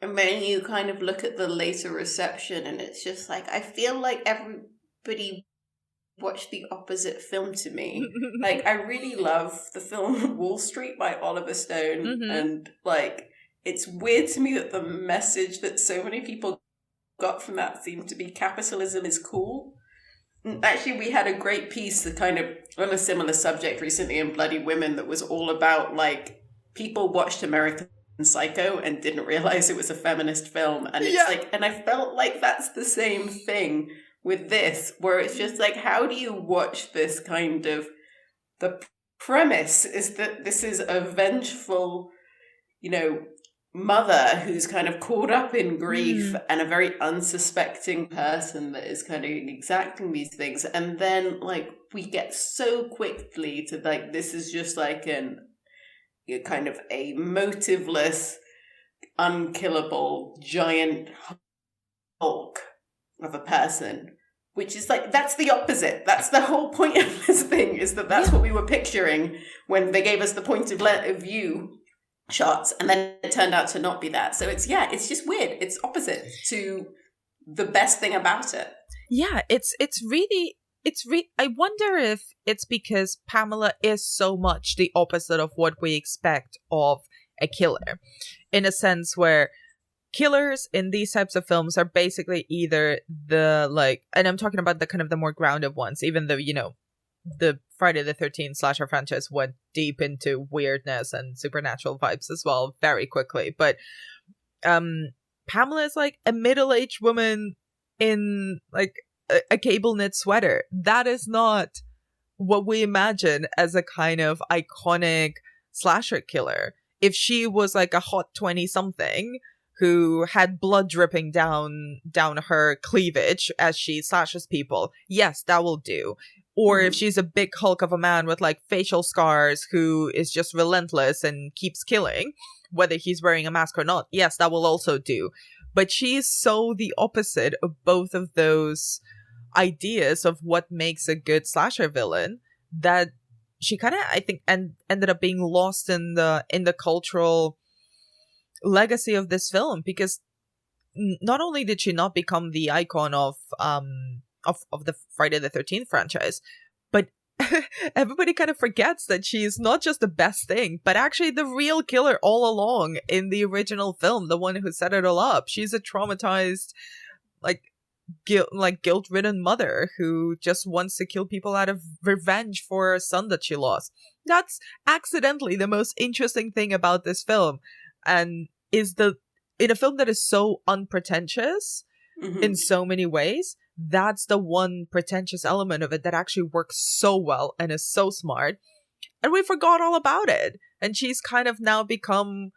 and then you kind of look at the later reception and it's just like, I feel like everybody watched the opposite film to me. Like, I really love the film Wall Street by Oliver Stone, and like, it's weird to me that the message that so many people got from that seemed to be capitalism is cool. Actually, we had a great piece that kind of on a similar subject recently in Bloody Women that was all about like people watched American Psycho and didn't realize it was a feminist film, and it's like, and I felt like that's the same thing with this, where it's just like, how do you watch this kind of, the premise is that this is a vengeful, you know, mother who's kind of caught up in grief and a very unsuspecting person that is kind of exacting these things, and then like we get so quickly to like, this is just like a kind of a motiveless, unkillable giant hulk of a person, which is like, that's the opposite. That's the whole point of this thing, is that that's what we were picturing when they gave us the point of view shots, and then it turned out to not be that. So it's just weird. It's opposite to the best thing about it. Yeah, it's really I wonder if it's because Pamela is so much the opposite of what we expect of a killer, in a sense where killers in these types of films are basically either the like, and I'm talking about the kind of the more grounded ones, even though, you know, the Friday the 13th slasher franchise went deep into weirdness and supernatural vibes as well very quickly. But Pamela is like a middle-aged woman in like a cable knit sweater. That is not what we imagine as a kind of iconic slasher killer. If she was like a hot 20-something who had blood dripping down her cleavage as she slashes people, yes, that will do. Or if she's a big hulk of a man with like facial scars who is just relentless and keeps killing, whether he's wearing a mask or not, yes, that will also do. But she's so the opposite of both of those ideas of what makes a good slasher villain that she kind of, I think, ended up being lost in the cultural legacy of this film, because not only did she not become the icon of the Friday the 13th franchise, but everybody kind of forgets that she's not just the best thing, but actually the real killer all along in the original film, the one who set it all up. She's a traumatized, guilt-ridden mother who just wants to kill people out of revenge for a son that she lost. That's accidentally the most interesting thing about this film, and is in a film that is so unpretentious in so many ways, that's the one pretentious element of it that actually works so well and is so smart, and we forgot all about it. And she's kind of now become,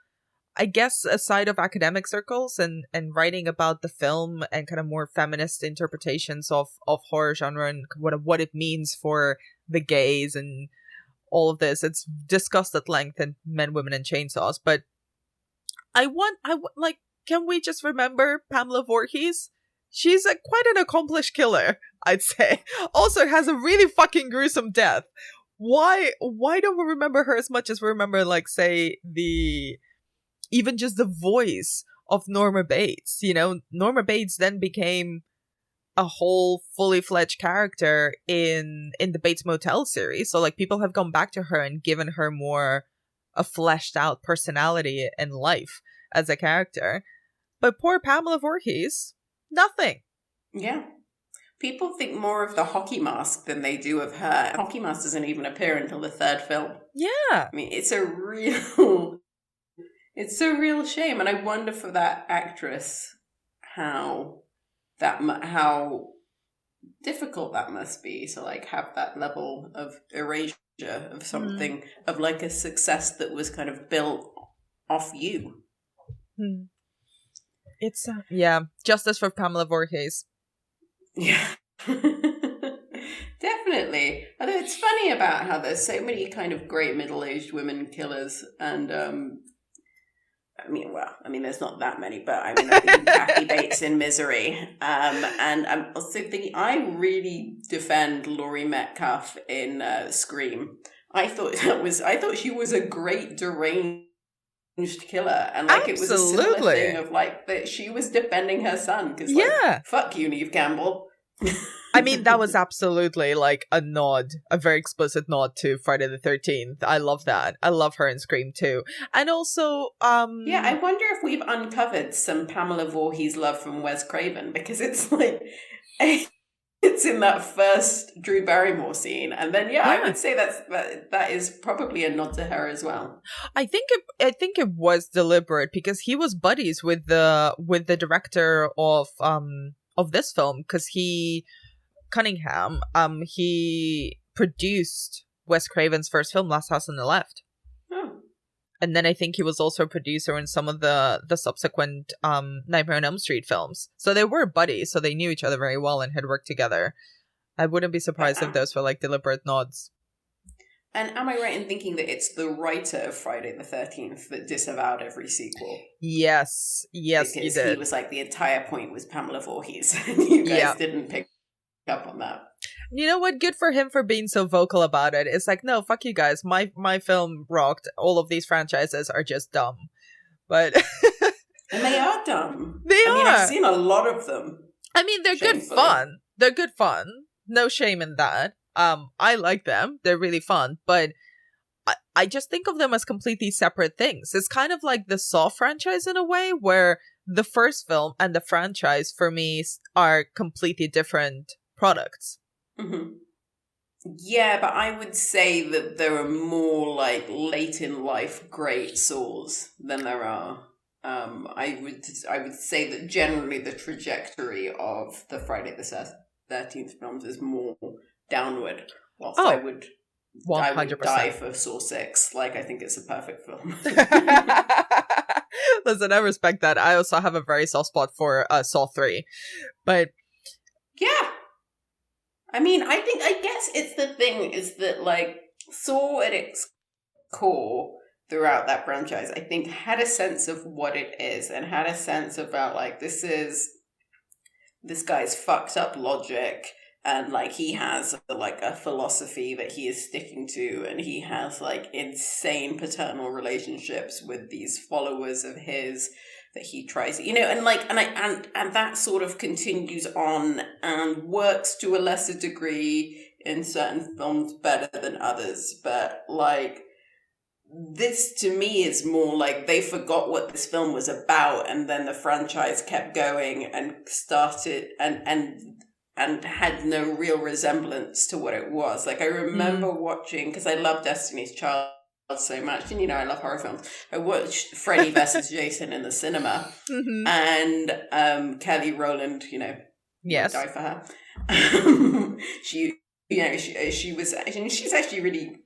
I guess, a side of academic circles and writing about the film and kind of more feminist interpretations of horror genre and what it means for the gays and all of this. It's discussed at length in Men, Women, and Chainsaws. But can we just remember Pamela Voorhees? She's quite an accomplished killer, I'd say. Also has a really fucking gruesome death. Why don't we remember her as much as we remember, like, say, even just the voice of Norma Bates? You know, Norma Bates then became a whole fully fledged character in the Bates Motel series. So like people have gone back to her and given her more a fleshed out personality and life as a character. But poor Pamela Voorhees, nothing. Yeah. People think more of the hockey mask than they do of her. Hockey mask doesn't even appear until the third film. Yeah. I mean, it's a real shame. And I wonder for that actress how difficult that must be to like have that level of erasure of something, of like a success that was kind of built off you. It's justice for Pamela Voorhees. Yeah. Definitely. Although it's funny about how there's so many kind of great middle-aged women killers, and there's not that many, but I think Kathy Bates in Misery. And I'm also thinking, I really defend Laurie Metcalf in Scream. I thought she was a great deranged killer, and like Absolutely. It was a similar thing of like that she was defending her son because fuck you, Neve Campbell. I mean, that was absolutely like a very explicit nod to Friday the 13th. I love that. I love her in Scream too. And also, I wonder if we've uncovered some Pamela Voorhees love from Wes Craven, because it's like, it's in that first Drew Barrymore scene. And then, I would say that is probably a nod to her as well. I think it was deliberate, because he was buddies with the director of this film, because Cunningham, he produced Wes Craven's first film, Last House on the Left. Oh. And then I think he was also a producer in some of the subsequent Nightmare on Elm Street films. So they were buddies, so they knew each other very well and had worked together. I wouldn't be surprised if those were like deliberate nods. And am I right in thinking that it's the writer of Friday the 13th that disavowed every sequel? Yes, because he did. He was like, the entire point was Pamela Voorhees, and you guys didn't pick up on that. You know what? Good for him for being so vocal about it. It's like, no, fuck you guys. My film rocked. All of these franchises are just dumb. But and they are dumb. They are. I mean, I've seen a lot of them. I mean, they're good fun. They're good fun. No shame in that. I like them. They're really fun. But I just think of them as completely separate things. It's kind of like the Saw franchise in a way, where the first film and the franchise for me are completely different products. Mm-hmm. Yeah, but I would say that there are more like late in life great Saws than there are. I would say that generally the trajectory of the Friday the 13th films is more downward. Whilst I would 100%. die for Saw 6. Like, I think it's a perfect film. Listen, I respect that. I also have a very soft spot for Saw 3. But yeah. I mean, I guess it's the thing is that, like, Saw at its core throughout that franchise, I think had a sense of what it is and had a sense about, like, this guy's fucked up logic and, like, he has, like, a philosophy that he is sticking to, and he has, like, insane paternal relationships with these followers of his that he tries, and that sort of continues on and works to a lesser degree in certain films better than others. But, like, this to me is more like they forgot what this film was about, and then the franchise kept going and started and had no real resemblance to what it was. Like, I remember watching, because I love Destiny's Child so much, and I love horror films. I watched Freddy versus Jason in the cinema, and Kelly Rowland, yes, die for her. She's actually really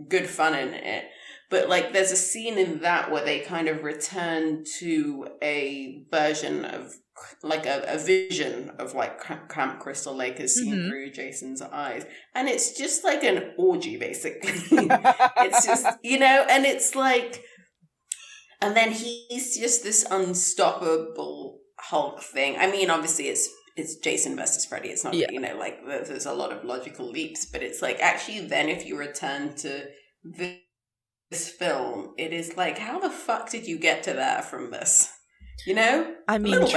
good fun in it. But, like, there's a scene in that where they kind of return to a version of, like, a vision of, like, Camp Crystal Lake as seen through Jason's eyes. And it's just like an orgy, basically. It's just, and it's like... And then he's just this unstoppable Hulk thing. I mean, obviously, it's Jason versus Freddy. It's not, like, there's a lot of logical leaps. But it's like, actually, then if you return to this film, it is like, how the fuck did you get to that from this? I mean,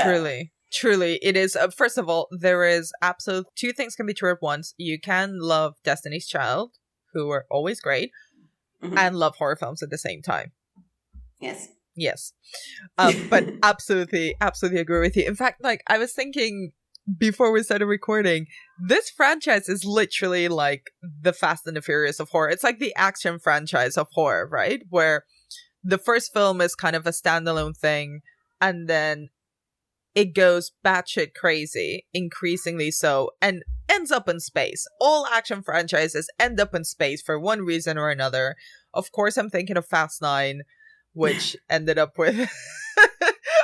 truly it is. First of all, there is absolute two things can be true at once. You can love Destiny's Child, who are always great, and love horror films at the same time. Yes. But absolutely agree with you. In fact, like, I was thinking before we started recording, this franchise is literally like the Fast and the Furious of horror. It's like the action franchise of horror, right? Where the first film is kind of a standalone thing, and then it goes batshit crazy, increasingly so, and ends up in space. All action franchises end up in space for one reason or another. Of course, I'm thinking of Fast 9, which ended up with...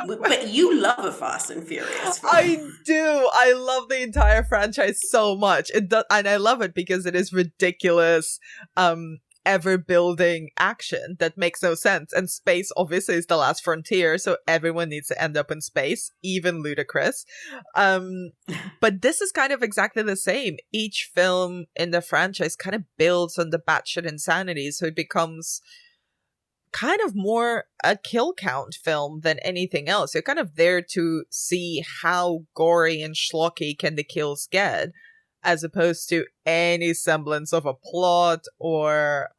But you love a Fast and Furious film. I do. I love the entire franchise so much. It does, and I love it because it is ridiculous, ever-building action that makes no sense. And space, obviously, is the last frontier, so everyone needs to end up in space, even ludicrous. But this is kind of exactly the same. Each film in the franchise kind of builds on the batshit insanity, so it becomes kind of more a kill count film than anything else. You're kind of there to see how gory and schlocky can the kills get, as opposed to any semblance of a plot or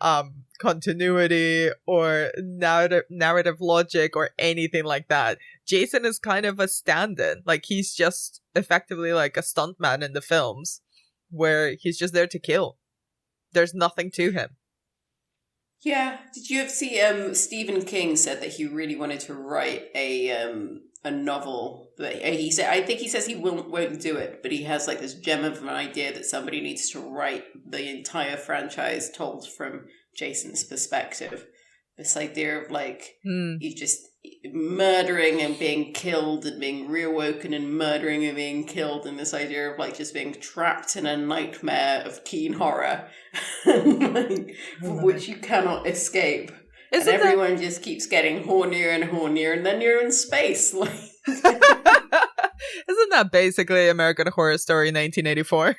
continuity or narrative logic or anything like that. Jason is kind of a stand-in. Like, he's just effectively like a stuntman in the films, where he's just there to kill. There's nothing to him. Yeah. Did you ever see Stephen King said that he really wanted to write a novel, but he said, I think he says he won't do it, but he has like this gem of an idea that somebody needs to write the entire franchise told from Jason's perspective. This idea of like you just murdering and being killed and being reawoken and murdering and being killed, and this idea of like just being trapped in a nightmare of teen horror which you cannot escape. And everyone just keeps getting hornier and hornier, and then you're in space. Isn't that basically American Horror Story 1984?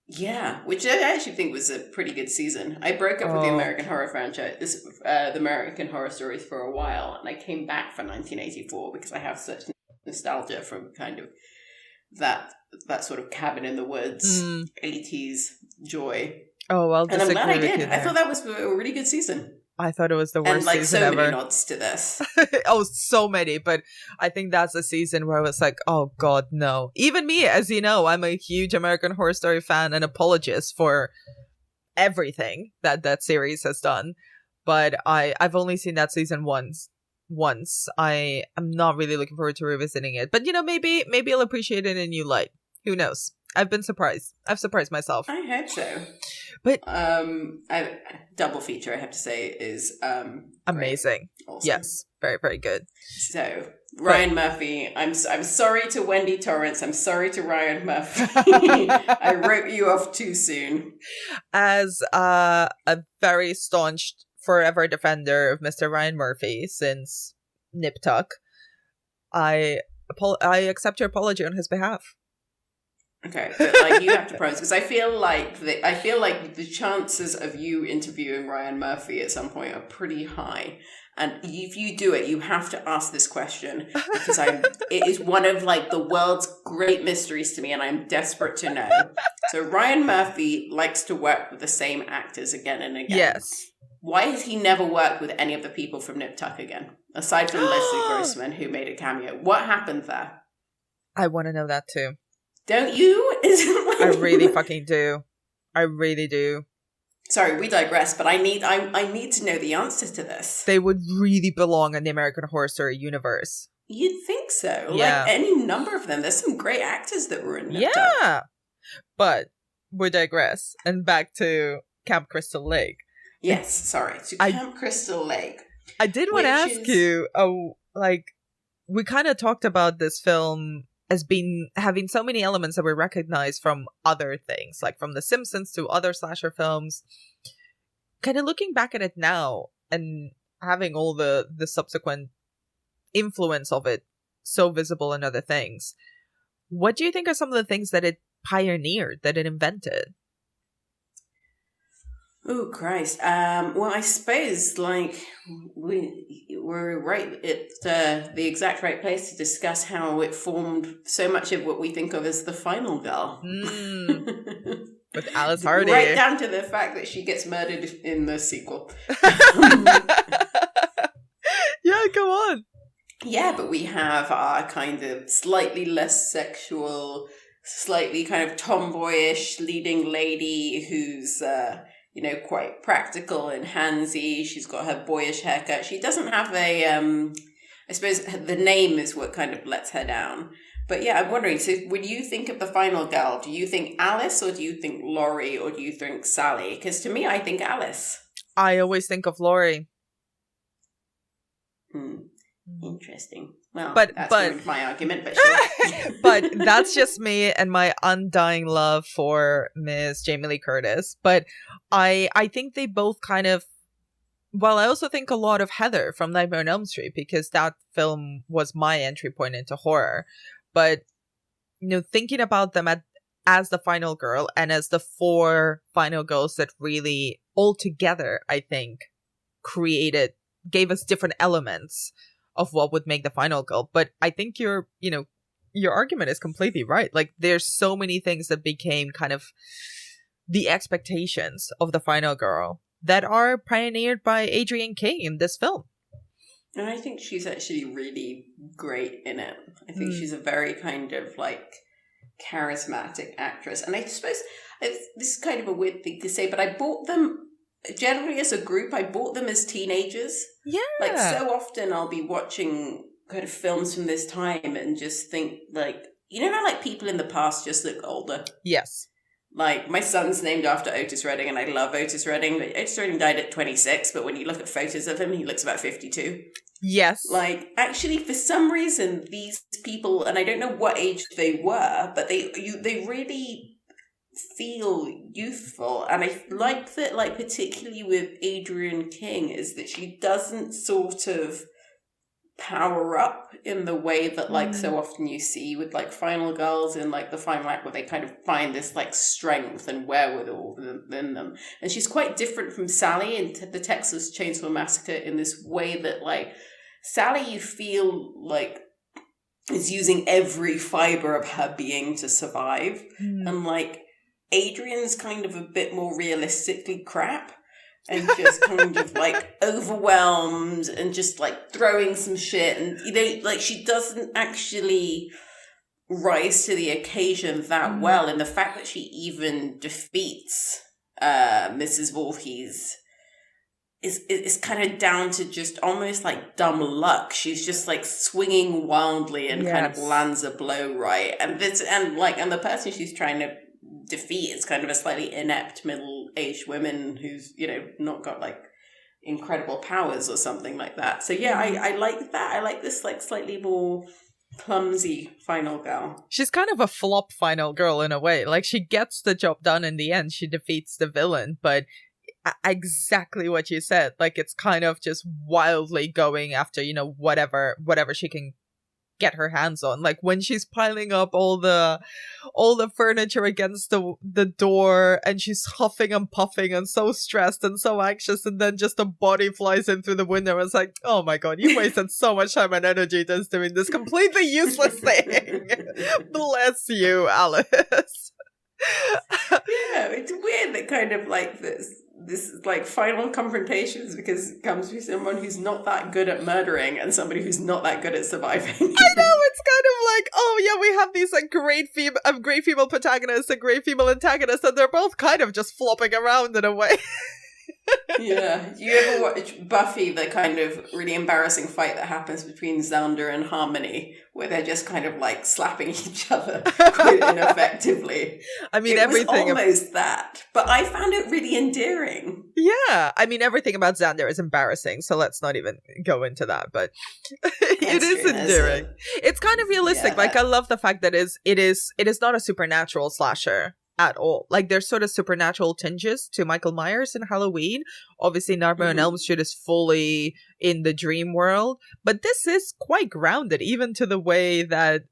Yeah, which I actually think was a pretty good season. I broke up with the American Horror franchise, the American Horror Stories, for a while, and I came back for 1984 because I have such nostalgia from kind of that sort of cabin in the woods, 80s joy. Oh, well, and I'm glad I did. I thought that was a really good season. I thought it was the worst season ever. And so many nods to this. Oh, so many. But I think that's a season where I was like, oh God, no. Even me, as you know, I'm a huge American Horror Story fan and apologist for everything that series has done. But I've only seen that season once. I am not really looking forward to revisiting it. But, maybe I'll appreciate it in a new light. Who knows? I've been surprised. I've surprised myself. I hope so. But double feature, I have to say, is amazing. Awesome. Yes, very, very good. So Ryan Murphy, I'm sorry to Wendy Torrance. I'm sorry to Ryan Murphy. I wrote you off too soon. As a very staunch forever defender of Mr. Ryan Murphy since Nip Tuck, I accept your apology on his behalf. Okay, but you have to promise, because I feel like the chances of you interviewing Ryan Murphy at some point are pretty high. And if you do it, you have to ask this question, because it is one of the world's great mysteries to me, and I'm desperate to know. So Ryan Murphy likes to work with the same actors again and again. Yes. Why has he never worked with any of the people from Nip Tuck again, aside from Leslie Grossman, who made a cameo? What happened there? I want to know that too. Don't you? I really fucking do. I really do. Sorry, we digress, but I need to know the answer to this. They would really belong in the American Horror Story universe. You'd think so. Yeah. Any number of them. There's some great actors that were in Nip Tuck. Yeah. But we digress. And back to Camp Crystal Lake. Yes, sorry. To Camp Crystal Lake. I did want to ask you, we kind of talked about this film as having so many elements that we recognize from other things, like from The Simpsons to other slasher films. Kind of looking back at it now and having all the subsequent influence of it so visible in other things, what do you think are some of the things that it pioneered, that it invented? Oh, Christ. Well, I suppose, we're right at the exact right place to discuss how it formed so much of what we think of as the final girl. With Alice Hardy. Right down to the fact that she gets murdered in the sequel. Yeah, go on. Yeah, but we have our kind of slightly less sexual, slightly kind of tomboyish leading lady who's... quite practical and handsy. She's got her boyish haircut. She doesn't have I suppose the name is what kind of lets her down. But yeah, I'm wondering, so when you think of the final girl, do you think Alice or do you think Laurie or do you think Sally? Because to me, I think Alice. I always think of Laurie. Interesting. Well, but ruined my argument, but sure. But that's just me and my undying love for Miss Jamie Lee Curtis. But I think they both kind of... Well, I also think a lot of Heather from Nightmare on Elm Street, because that film was my entry point into horror. But, thinking about them as the final girl and as the four final girls that really all together, I think, gave us different elements of what would make the final girl. But I think your argument is completely right. There's so many things that became kind of the expectations of the final girl that are pioneered by Adrienne King in this film. And I think she's actually really great in it. I think she's a very kind of charismatic actress. And I suppose this is kind of a weird thing to say, but I bought them generally as a group. I bought them as teenagers. Yeah. So often I'll be watching kind of films from this time and just think how people in the past just look older. Yes. My son's named after Otis Redding, and I love Otis Redding. But Otis Redding died at 26, but when you look at photos of him, he looks about 52. Yes. Actually, for some reason, these people, and I don't know what age they were, but they really feel youthful. And I like that, particularly with Adrienne King, is that she doesn't sort of power up in the way that so often you see with final girls in the final act, where they kind of find this strength and wherewithal within them. And she's quite different from Sally in the Texas Chainsaw Massacre in this way that Sally, you feel is using every fiber of her being to survive, and Adrienne's kind of a bit more realistically crap and just kind of overwhelmed and just throwing some shit, and she doesn't actually rise to the occasion that well. And the fact that she even defeats Mrs. Voorhees is kind of down to just almost like dumb luck. She's just like swinging wildly and kind of lands a blow right. And the person she's trying to defeat is kind of a slightly inept middle-aged woman who's, not got like incredible powers or something like that. So yeah, I like that. I like this like slightly more clumsy final girl. She's kind of a flop final girl in a way. Like, she gets the job done in the end. She defeats the villain, but exactly what you said. Like, it's kind of just wildly going after, whatever she can get her hands on. Like, when she's piling up all the furniture against the door, and she's huffing and puffing and so stressed and so anxious, and then just a body flies in through the window. It's like, oh my god, you wasted so much time and energy just doing this completely useless thing. Bless you, Alice. Yeah, it's weird that kind of like this like final confrontations because it comes from someone who's not that good at murdering and somebody who's not that good at surviving. I know, it's kind of like, oh yeah, we have these like great female protagonists and great female antagonists, and they're both kind of just flopping around in a way. Yeah. Do you ever watch Buffy, the kind of really embarrassing fight that happens between Xander and Harmony, where they're just kind of like slapping each other quite ineffectively? I mean, it was almost that, but I found it really endearing. Yeah, I mean, everything about Xander is embarrassing, so let's not even go into that, but it is endearing. It's kind of realistic. Yeah, like, I love the fact that it is not a supernatural slasher at all. Like, there's sort of supernatural tinges to Michael Myers in Halloween. Obviously, Nightmare on Elm Street is fully in the dream world, but this is quite grounded, even to the way that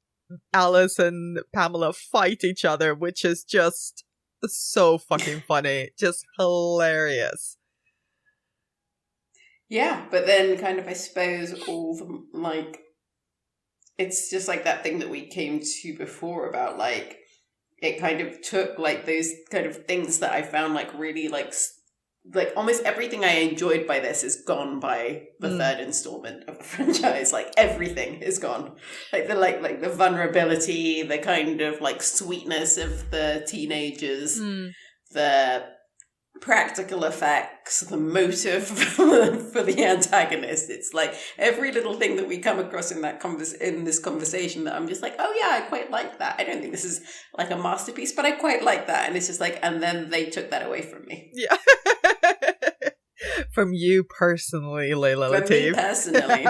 Alice and Pamela fight each other, which is just so fucking funny. Just hilarious. Yeah, but then kind of, I suppose, all the, like, it's just like that thing that we came to before about, like, it kind of took like those kind of things that I found like really like almost everything I enjoyed by this is gone by the third installment of the franchise. Like, everything is gone. Like the vulnerability, the kind of like sweetness of the teenagers, the practical effects, the motive for the antagonist. It's like every little thing that we come across in this conversation that I'm just like, oh yeah, I quite like that. I don't think this is like a masterpiece, but I quite like that. And it's just like, and then they took that away from me. Yeah. From you personally, Layla Lateef. From me personally.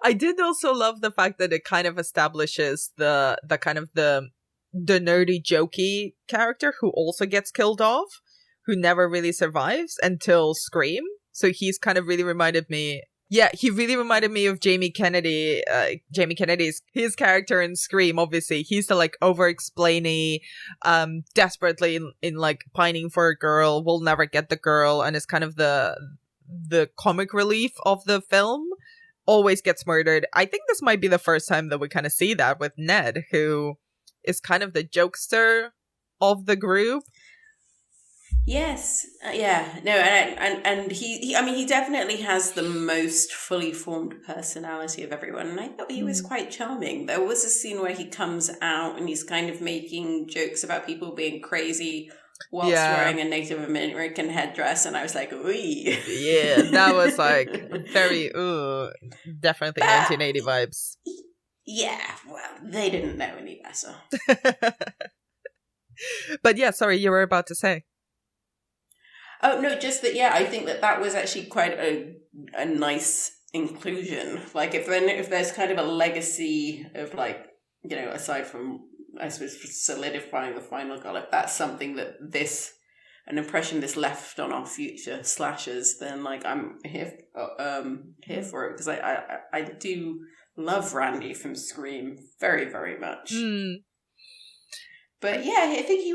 I did also love the fact that it kind of establishes the kind of the nerdy jokey character who also gets killed off, who never really survives until Scream. So he's kind of really reminded me... Yeah, he really reminded me of Jamie Kennedy. Jamie Kennedy's his character in Scream, obviously. He's the, like, over-explainy, desperately in, like, pining for a girl, will never get the girl, and is kind of the comic relief of the film. Always gets murdered. I think this might be the first time that we kind of see that with Ned, who is kind of the jokester of the group. Yes, yeah, no, and he I mean, he definitely has the most fully formed personality of everyone, and I thought he was quite charming. There was a scene where he comes out and he's kind of making jokes about people being crazy whilst wearing a Native American headdress, and I was like, ooh. Yeah, that was like very, definitely 1980 vibes. Yeah, well, they didn't know any better. But yeah, sorry, you were about to say. Oh, no, just that, yeah, I think that was actually quite a nice inclusion. Like, if there's kind of a legacy of, like, you know, aside from, I suppose, solidifying the final girl, if that's something that an impression this left on our future slashers, then, like, I'm here for it, because I do love Randy from Scream very, very much. But yeah, I think he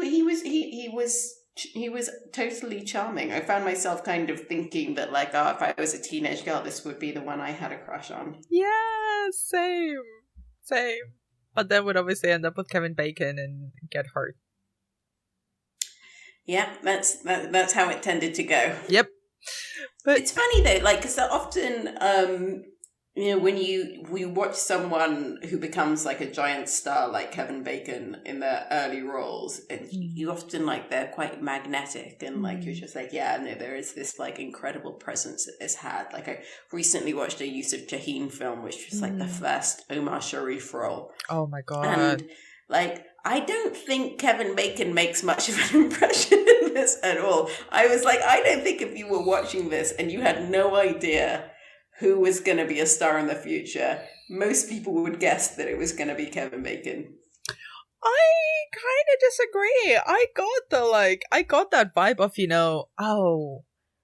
was totally charming. I found myself kind of thinking that, like, if I was a teenage girl, this would be the one I had a crush on. Yeah, same. But then would obviously end up with Kevin Bacon and get hurt. Yeah, that's how it tended to go. Yep. But it's funny though, like, because often, you know, when we watch someone who becomes like a giant star like Kevin Bacon in their early roles, and you often like they're quite magnetic, and like you're just like, yeah, no, there is this like incredible presence that this had. Like I recently watched a Yusuf Jahin film, which was like the first Omar Sharif role. Oh my god! And like, I don't think Kevin Bacon makes much of an impression in this at all. I was like, I don't think if you were watching this and you had no idea who was going to be a star in the future, most people would guess that it was going to be Kevin Bacon. I kind of disagree. I got that vibe of, you know, oh,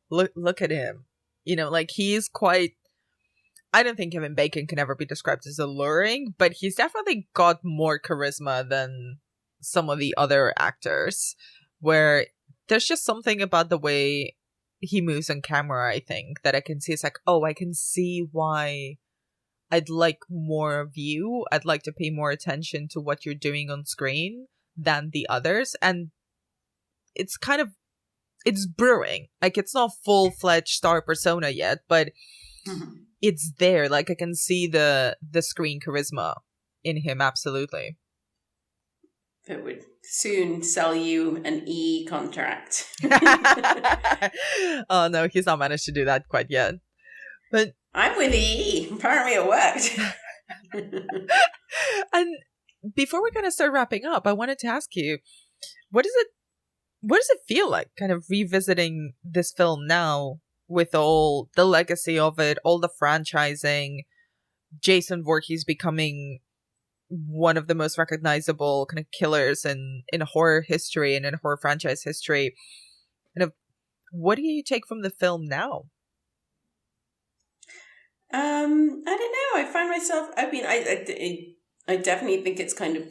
look at him. You know, like he's quite, I don't think Kevin Bacon can ever be described as alluring, but he's definitely got more charisma than some of the other actors, where there's just something about the way he moves on camera, I think, that I can see. It's like, oh, I can see why I'd like more of you. I'd like to pay more attention to what you're doing on screen than the others. And it's kind of, it's brewing. Like, it's not full-fledged star persona yet, but it's there. Like, I can see the screen charisma in him, absolutely. It would soon sell you an E contract. Oh no, he's not managed to do that quite yet. But I'm with E. Apparently it worked. And before we're gonna start wrapping up, I wanted to ask you, what does it feel like kind of revisiting this film now with all the legacy of it, all the franchising, Jason Voorhees becoming one of the most recognizable kind of killers in horror history and in horror franchise history. Kind of, what do you take from the film now? I don't know. I find myself, I mean, I definitely think it's kind of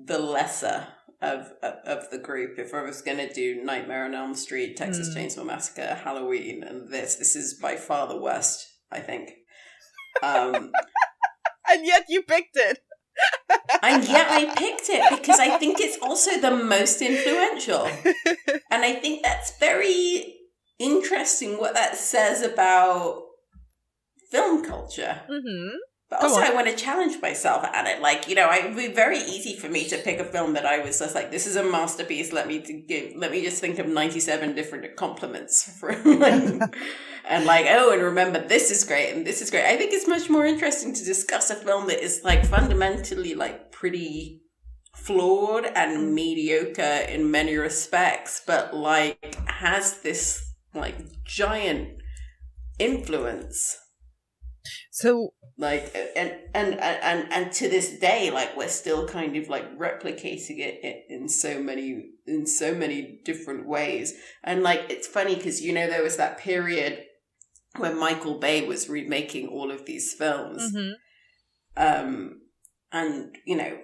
the lesser of the group. If I was going to do Nightmare on Elm Street, Texas Chainsaw Massacre, Halloween, and this is by far the worst, I think. And yet you picked it. And yet I picked it because I think it's also the most influential. And I think that's very interesting what that says about film culture. But also I want to challenge myself at it. Like, you know, it would be very easy for me to pick a film that I was just like, this is a masterpiece. Let me just think of 97 different compliments for and like, oh, and remember, this is great and this is great. I think it's much more interesting to discuss a film that is like fundamentally like pretty flawed and mediocre in many respects, but like has this like giant influence. So like and to this day, like we're still kind of like replicating it in so many different ways. And like it's funny because, you know, there was that period when Michael Bay was remaking all of these films, and you know,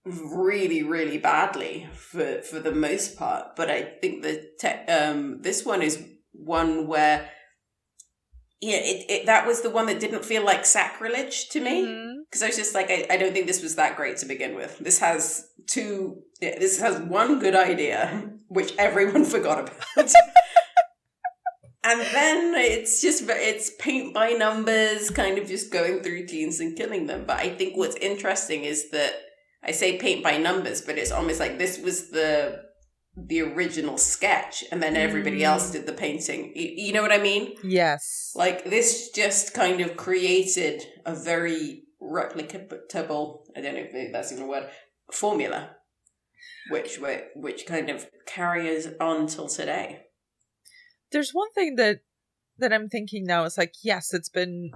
really really badly for the most part. But I think that this one is one where, yeah, it that was the one that didn't feel like sacrilege to me, because I was just like, I don't think this was that great to begin with. This has one good idea, which everyone forgot about. And then it's paint by numbers, kind of just going through teens and killing them. But I think what's interesting is that I say paint by numbers, but it's almost like this was the original sketch, and then everybody else did the painting. You know what I mean? Yes. Like this just kind of created a very replicable, I don't know if that's even a word, formula, which kind of carries on till today. There's one thing that I'm thinking now. It's like, yes, it's been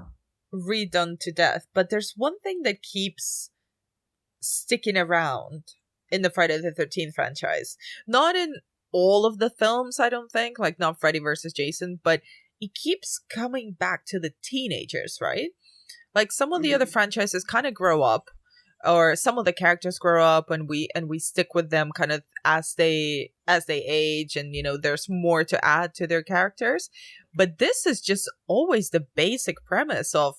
redone to death, but there's one thing that keeps sticking around in the Friday the 13th franchise. Not in all of the films, I don't think, like not Freddy versus Jason, but it keeps coming back to the teenagers, right? Like some of the other franchises kind of grow up, or some of the characters grow up, and we stick with them kind of as they age, and you know, there's more to add to their characters. But this is just always the basic premise of,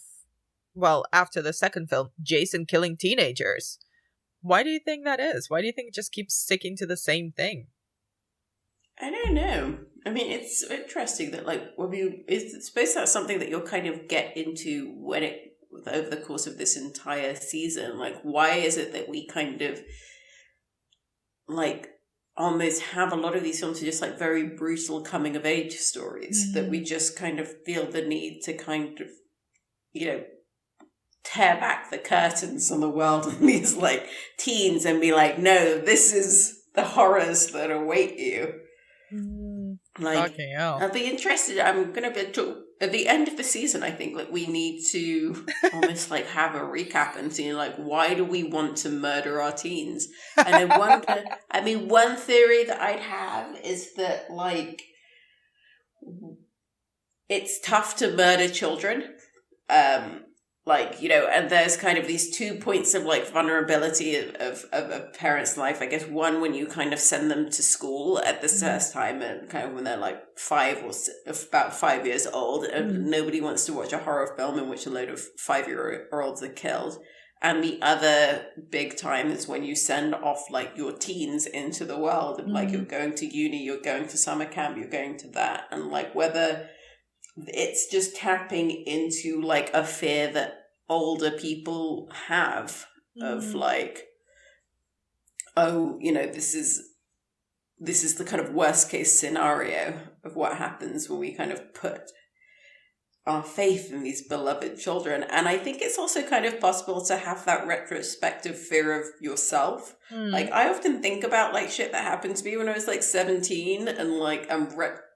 well, after the second film, Jason killing teenagers. Why do you think that is? Why do you think it just keeps sticking to the same thing? I don't know. I mean, it's interesting that, like, I suppose that's something that you'll kind of get into over the course of this entire season. Like, why is it that we kind of, like, almost have a lot of these films are just, like, very brutal coming of age stories that we just kind of feel the need to kind of, you know, tear back the curtains on the world of these, like, teens and be like, no, this is the horrors that await you. Like, I'll be interested. I'm going to be at the end of the season. I think like we need to almost like have a recap and see like why do we want to murder our teens? And I wonder. I mean, one theory that I'd have is that like it's tough to murder children. Like, you know, and there's kind of these 2 points of like vulnerability of a parent's life. I guess one, when you kind of send them to school at the first time and kind of when they're like 5 or about 5 years old and nobody wants to watch a horror film in which a load of 5-year-olds are killed. And the other big time is when you send off like your teens into the world and like you're going to uni, you're going to summer camp, you're going to that. And like whether it's just tapping into like a fear that older people have of like, oh, you know, this is the kind of worst case scenario of what happens when we kind of put our faith in these beloved children. And I think it's also kind of possible to have that retrospective fear of yourself. Like I often think about like shit that happened to me when I was like 17 and like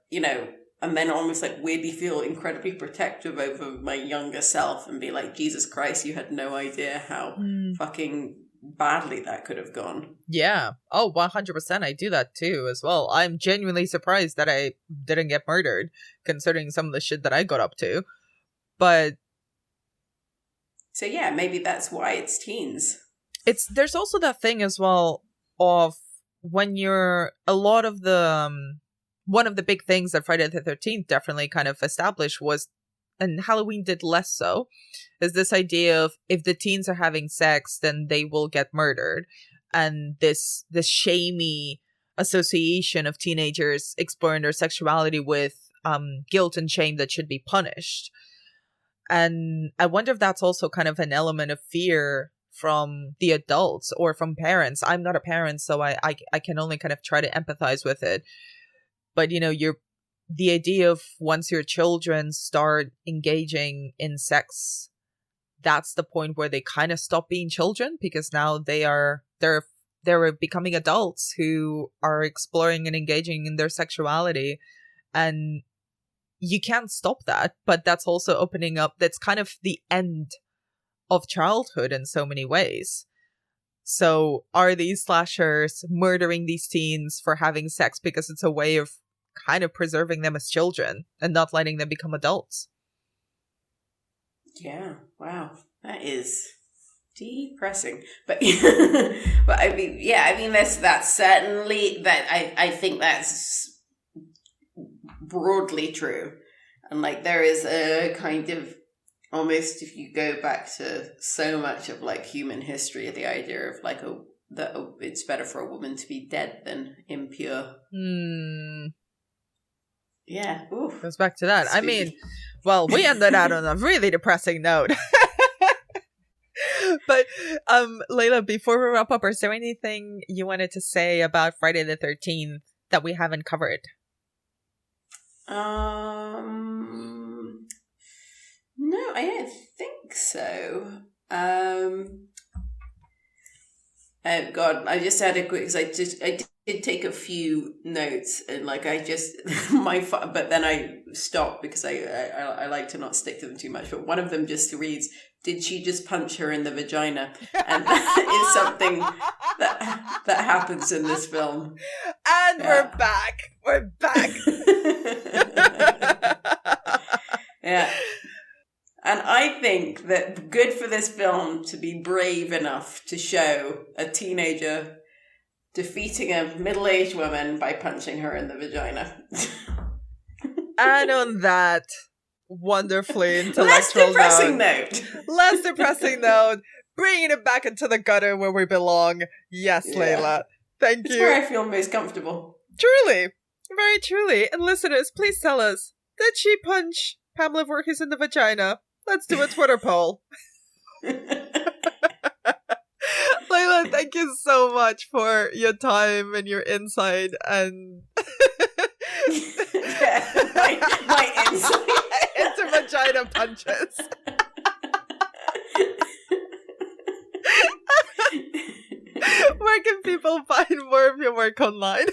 you know, and then almost like weirdly feel incredibly protective over my younger self and be like, Jesus Christ, you had no idea how fucking badly that could have gone. Yeah. Oh, 100%. I do that too as well. I'm genuinely surprised that I didn't get murdered, considering some of the shit that I got up to. But so yeah, maybe that's why it's teens. There's also that thing as well of when you're a lot of the one of the big things that Friday the 13th definitely kind of established was, and Halloween did less so, is this idea of if the teens are having sex, then they will get murdered. And this shamey association of teenagers exploring their sexuality with guilt and shame that should be punished. And I wonder if that's also kind of an element of fear from the adults or from parents. I'm not a parent, so I can only kind of try to empathize with it. But, you know, the idea of once your children start engaging in sex, that's the point where they kind of stop being children because now they're becoming adults who are exploring and engaging in their sexuality. And you can't stop that. But that's also opening up. That's kind of the end of childhood in so many ways. So are these slashers murdering these teens for having sex because it's a way of kind of preserving them as children and not letting them become adults? Yeah, wow. That is depressing. But but I mean, yeah, I mean that's certainly that I think that's broadly true. And like there is a kind of almost, if you go back to so much of like human history, the idea of like it's better for a woman to be dead than impure. Yeah. Ooh. Goes back to that. Spooky. I mean, well, we ended out on a really depressing note. But Layla, before we wrap up, is there anything you wanted to say about Friday the 13th that we haven't covered? No, I don't think so. Oh God, I just had a quick. Cause I did take a few notes and like I just but then I stopped because I like to not stick to them too much. But one of them just reads, "Did she just punch her in the vagina?" And that is something that happens in this film. And yeah. We're back. Yeah. And I think that good for this film to be brave enough to show a teenager defeating a middle-aged woman by punching her in the vagina. And on that wonderfully intellectual less depressing note, bringing it back into the gutter where we belong. Yes, yeah. Layla. Thank you. It's where I feel most comfortable. Truly. Very truly. And listeners, please tell us, did she punch Pamela Voorhees in the vagina? Let's do a Twitter poll. Layla, thank you so much for your time and your insight and my insight into vagina punches. Where can people find more of your work online?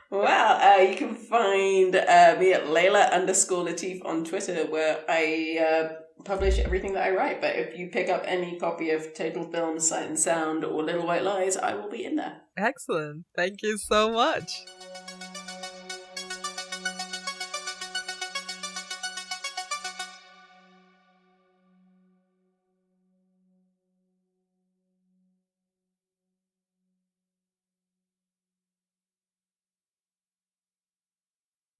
Well, you can find me at Layla_Latif on Twitter, where I publish everything that I write. But if you pick up any copy of Total Film, Sight and Sound, or Little White Lies, I will be in there. Excellent. Thank you so much.